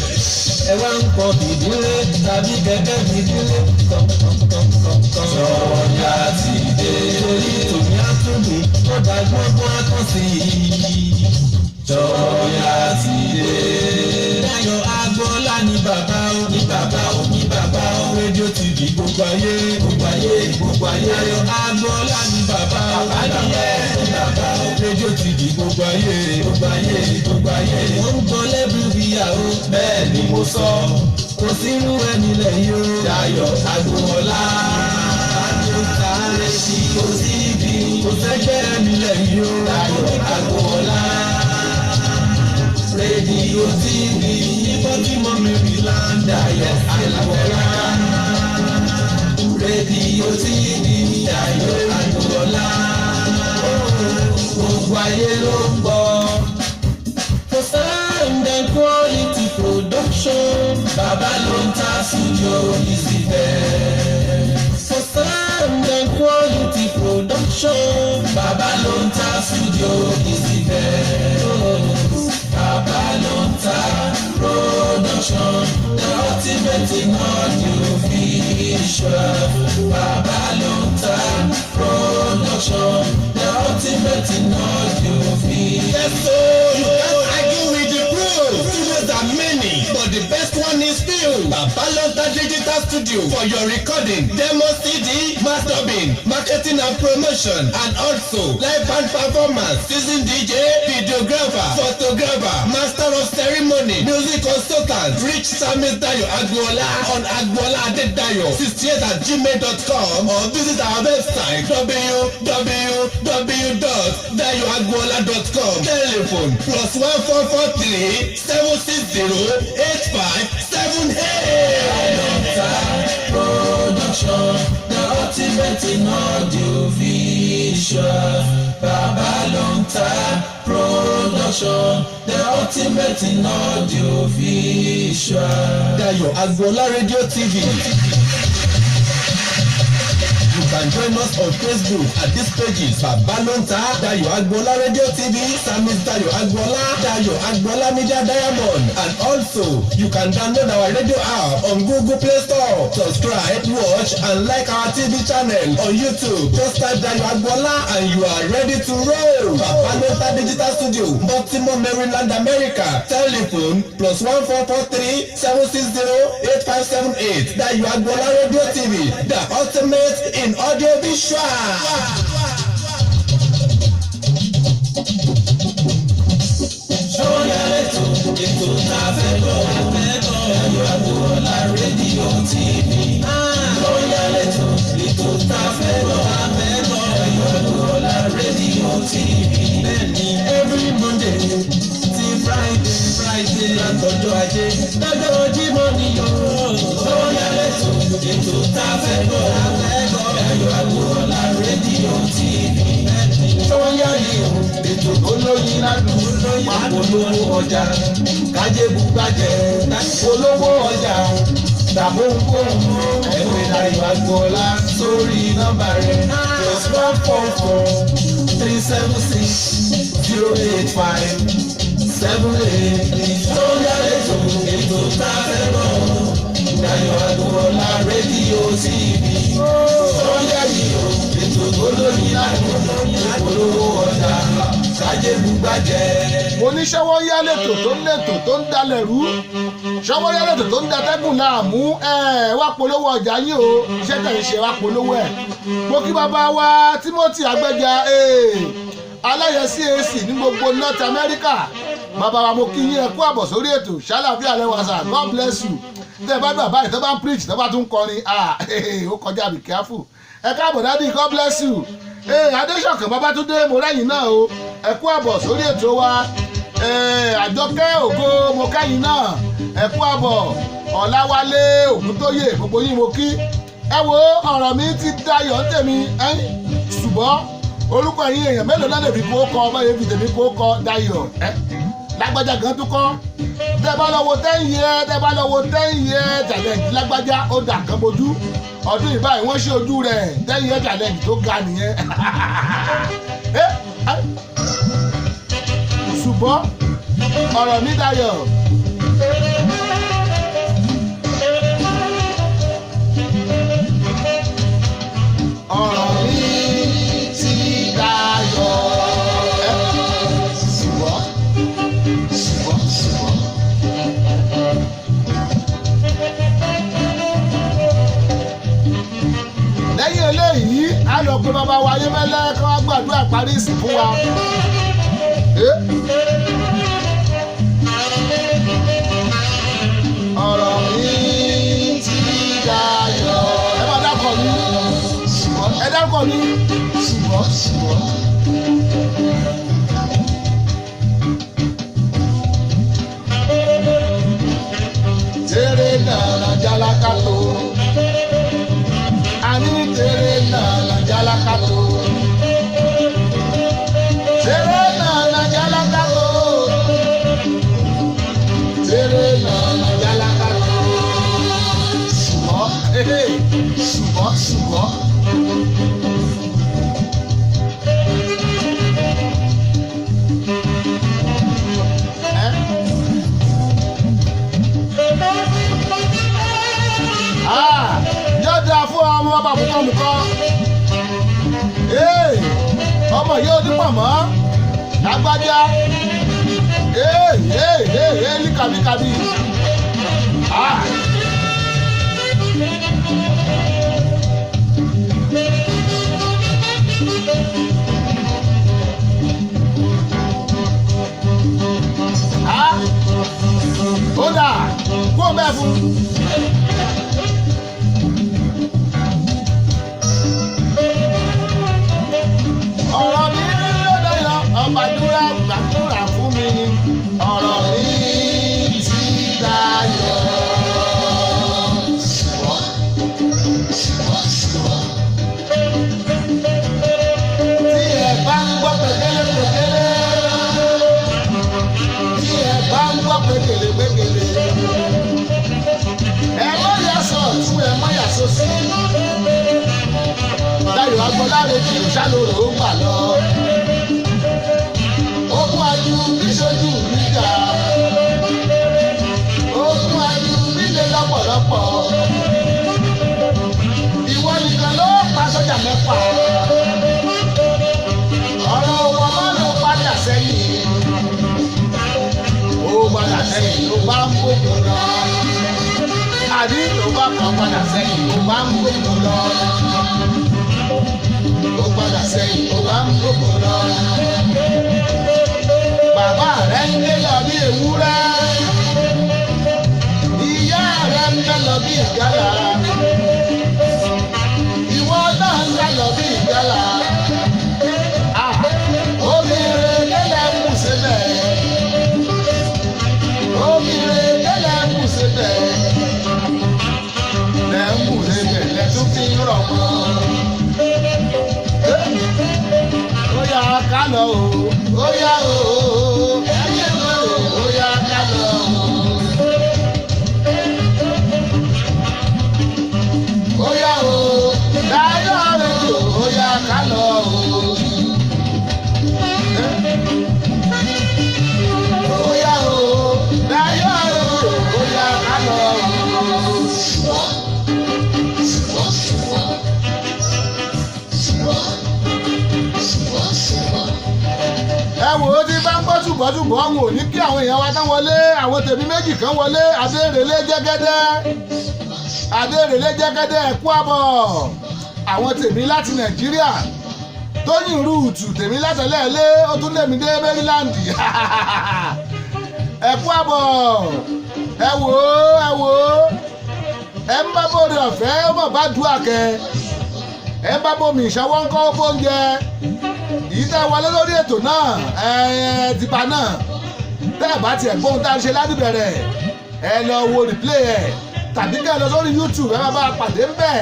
ẹ wá ń kọ ìdílé tàbí gẹ́gẹ́ bí ìdílé kọ̀ọ̀kọ̀ọ̀kọ̀. Ṣọwọ́nyá ti dé. Torí tòmí àtúndùn tó dá gbọ́ngbọ́n àtọ́ sí i. Ṣọwọ́nyá ti dé. Dayọ̀ Agboola ní bàbá o, ní bàbá o, ní bàbá o. Rédíò TV gbogbo ayé, gbogbo ayé, gbogbo ayé. Dayọ̀ Agboola ní bàbá o, bàbá o, ní bàbá o. Rédíò TV gbogbo ayé, gbogbo ayé, gbogbo ayé. Wọ́n ń gbọ́ lẹ́bùrú ìyàwó, bẹ́ẹ̀ ni mo sọ. Kò sírú ẹni lẹ́yìn o. Dayọ̀ Agboola. Àjọta rédíò TV. Kò sẹ́gbẹ́ ẹni lẹ́yìn o. Dayọ̀ Agboola. Rédíò TV. Nígbà tí mo mìíràn láńdà yẹ Agboola. Rédíò TV. Dayọ̀ Agboola. Gbogbo ayé ló ń gbọ́. For sound and quality production, Babalonta Studio is the best. For sound and quality production, Babalonta Studio is the best. Babalonta Production, the ultimate in audio visual. Babalonta Production, the ultimate in audio visual. Yes, so you can't argue with the pros. Studios are many, but the best one is still Babalonta Digital Studio for your recording, demo CD, mastering, marketing and promotion, and also live band performance, seasoned DJ, videographer, photographer, master of ceremony, music consultant. Reach Samis Dayọ̀ Agboola on agbooladedayo68@gmail.com or visit our website www.dayoagboola.com. Telephone +1443 760 8578. Production, the ultimate in audio visual. Babalonta Production, the ultimate in audio visual. Dayọ̀ Agboola Radio TV. You can join us on Facebook at these pages: Babalonta, Dayọ̀ Agboola Radio TV, Samis Dayọ̀ Agboola, Dayọ̀ Agboola Media Diamond, and also you can download our radio app on Google Play Store. Subscribe, watch, and like our TV channel on YouTube. Just type Dayọ̀ Agboola and you are ready to roll. Babalonta Digital Studio, Baltimore, Maryland, America. Telephone +1443 760 8578. Dayọ̀ Agboola Radio TV, the ultimate in audio visual. Ṣọwọ́nyá ètò tá a fẹ́ gbọ́. Dayọ̀ Agboola rédíò TV. Ṣọwọ́nyá ètò tá a fẹ́ gbọ́. Dayọ̀ Agboola rédíò TV. Bẹ́ẹ̀ni every Monday ti Friday látọjọ́ ajé lọ́jọ́ Jímọ̀ ni yóò. Ṣọwọ́nyá ètò tá a fẹ́ gbọ́. Dayọ̀ Agboola rédíò TV. Ṣọwọ́nyá ni o ètò tó lóyin ládùn máa polówó ọjà kájébù gbàjẹ́ polówó ọjà tàbóńkóhùn ẹ̀pẹ̀ Dayọ̀ Agboola sórí nọ́mbà rẹ̀ +144 376 085 78. Ṣọwọ́nyá ètò tá a fẹ́ gbọ́. Dayọ̀ Agboola rédíò TV. Ṣọwọ́nyá ni o ètò tó lóyin ládùn polówó ọjà kájébù gbàjẹ́. mo ní Ṣọwọ́nyá lẹ́tò tó ń lẹ́tò tó ń dalẹ̀ rú Ṣọwọ́nyá lẹ́tò tó ń datẹ́gùn láàmú wá polówó ọjà yín o iṣẹ́ tẹ̀ ń ṣe wá polówó ẹ̀. mo kí bàbá wa Timothy Agbẹ́jà aláyẹ CAC ní gbogbo North America. bàbá wa mo kí yín ẹ kú àbọ̀ sórí ètò ṣàlàfíà lẹ́wàsà God bless you. tẹ́ ẹ bá dùn àbáyé tó bá ń preach tó bá tún kọrin ó kọjá be careful. ẹ káàbọ̀ dádì God bless you. Adéṣọ̀kan Babátúndé mo rẹ́yìn náà o ẹ kú àbọ̀ sórí ètò wa. Àjọkẹ́ ògo mo kẹ́yìn náà ẹ kú àbọ̀ Ọláwálé Ògúntóyè gbogbo yín mo kí ẹ wo ọ̀rọ̀ mi ti dayọ̀ ń tèmi ṣùgbọ́n orúkọ yín èèyàn mélòó náà lè fi kó kọ ọmọ yẹn fi tèmi kó kọ dayọ̀ lágbájá gan tó kọ́ tẹ́ bá lọ wo 10 years tẹ́ bá lọ wo 10 years challenge lágbájá ó dà kan bojú ọdún ìbáyìí wọ́n ṣe ojú rẹ̀ 10 years challenge tó ga nìyẹn ṣùgbọ́n ọ̀rọ̀ mi dayọ̀. ọ̀rọ̀ mi ti dayọ̀. ṣùgbọ́n. lẹ́yìn eléyìí a lọ pé bàbá wa Ayémẹ́lẹ́ kí wọ́n gbàdúrà parí ìsìn fún wa. ọ̀rọ̀ mi ti dayọ̀. ẹ máa dákọ̀ mi. ẹ dákọ̀ mi. tere nana jalakato. ani tere nana jalakato. tere nana jalakato. tere nana jalakato. ṣùgbọ́n. Yọ̀dà fún ọmọ bàbá mùkọ́. Ọmọ yóò dípọ̀ mọ́ lágbájá. Ní kàbíkàbí. Ó dà kó bẹ́ẹ̀ fún. ọ̀rọ̀ mi ló dayọ̀ ọ̀gbàdúrà gbàdúrà fún mi ọ̀rọ̀ mi ti dayọ̀. tí ẹ bá ń gbọ́ pẹ̀kẹ́lẹ́ tí ẹ bá ń gbọ́ pẹ̀kẹ́lẹ́ ẹ má yà sọ tún ẹ má yà sọ sí. Dayọ̀ Agbọ́láre kì í ṣàlòrò ó gbà lọ. Ogun adu níṣojú níjà. Ogun adu nílé lọ́pọ̀lọpọ̀. Ìwọ nìkan ló pa sọ́jà mẹ́fà. Ọ̀rọ̀ wọn máa ló padà sẹ́yìn. Ó padà sẹ́yìn ló bá ń gbógun lọ. Àdí ló bá kàn padà sẹ́yìn ló bá ń gbógun lọ. Ó padà sẹ́yìn ó bá ń gbogbo lọ. Bàbá rẹ̀ ń gbé lọ bí ewúrẹ́. Ìyá rẹ̀ ń gbé lọ bí ìgalà. Ìwọ náà ń gbé lọ bí ìgalà. Obìnrin kẹ́lẹ́ ń kù síbẹ̀. Obìnrin kẹ́lẹ́ ń kù síbẹ̀. Lẹ́ ń kù síbẹ̀ lẹ́tún fi ń rọ̀ mọ́. Oya ká lọ o, oya o, ẹyẹ lọ o, oya ká lọ o. Oya o, Dayọ̀ rédíò, oya ká lọ o. Oya o, Dayọ̀ rédíò, oya ká lọ o. Ẹ wò ó ti bá ń gbọ́ ṣùgbọ́n àwọn ò ní kí àwọn èèyàn wa tán wọlé àwọn tèmi méjì kan wọlé Adérèlé Jẹ́gẹ́dẹ́ ẹ kú àbọ̀ àwọn tèmi láti Nàìjíríà Tóyìn Rúùtù tèmi látẹ̀lẹ́ẹ̀lé ó tún lèmi dé Maryland ẹ kú àbọ̀ ẹ wò ó ẹ ń bá bòrè ọ̀fẹ́ ó mọ̀ bá dùn àkẹ́ ẹ bá bomi ìṣọwọ́ ń kọ́ bóúnjẹ èyí tẹ́ wọlé lórí ètò náà tipa náà tẹ́ ẹ̀ bá tiẹ̀ gbóhùn tá a ṣe ládìbẹ̀rẹ̀ ẹ lọ wo replay ẹ̀ tàbí kẹ́ ẹ lọ sórí YouTube ẹ máa bá a pàdé ń bẹ̀.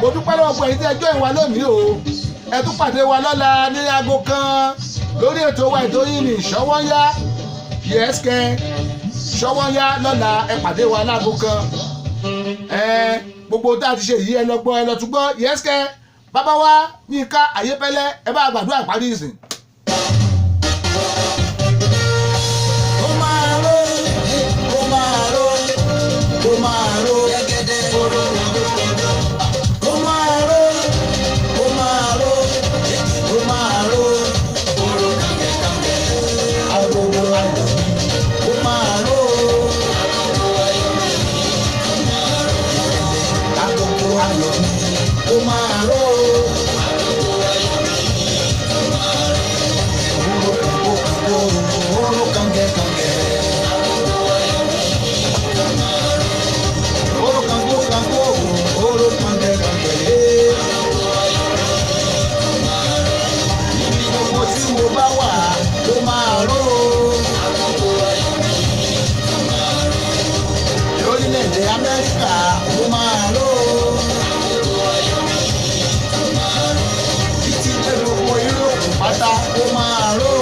mo dúpẹ́ lọ́wọ́ pé ẹ̀yin tí ẹ jọ́ ìwà lónìí o ẹ tún pàdé wa lọ́la ní aago kan lórí ètò wa ètò yìí ní Ṣọ́wọ́nyá yẹ́sìkẹ́ Ṣọ́wọ́nyá lọ́la ẹ pàdé wa láago kan gbogbo tá a ti ṣe yìí ẹ lọ gbọ́ ẹ lọ tún gbọ́ yẹ́sìkẹ́ bàbá wa Yínká Ayéfẹ́lẹ́ ẹ bá gbàdúrà ìparí ìsìn. Ó máa ró, ó máa ró, ó máa ró gẹ́gẹ́dẹ́. Ó máa ró, ó máa ró, ó máa ró. Agogo ayọ̀ mi, ó máa ró. Agogo ayọ̀ mi, ó máa ró. Oro kange kange. Oro kango kango. Oro kange kange. Níbi gbogbo tí mo bá wà ló máa ró. Lórílẹ̀-èdè Amẹ́ríkà ló máa ró. Títí dé gbogbo Yúróòpù pátá ló máa ró.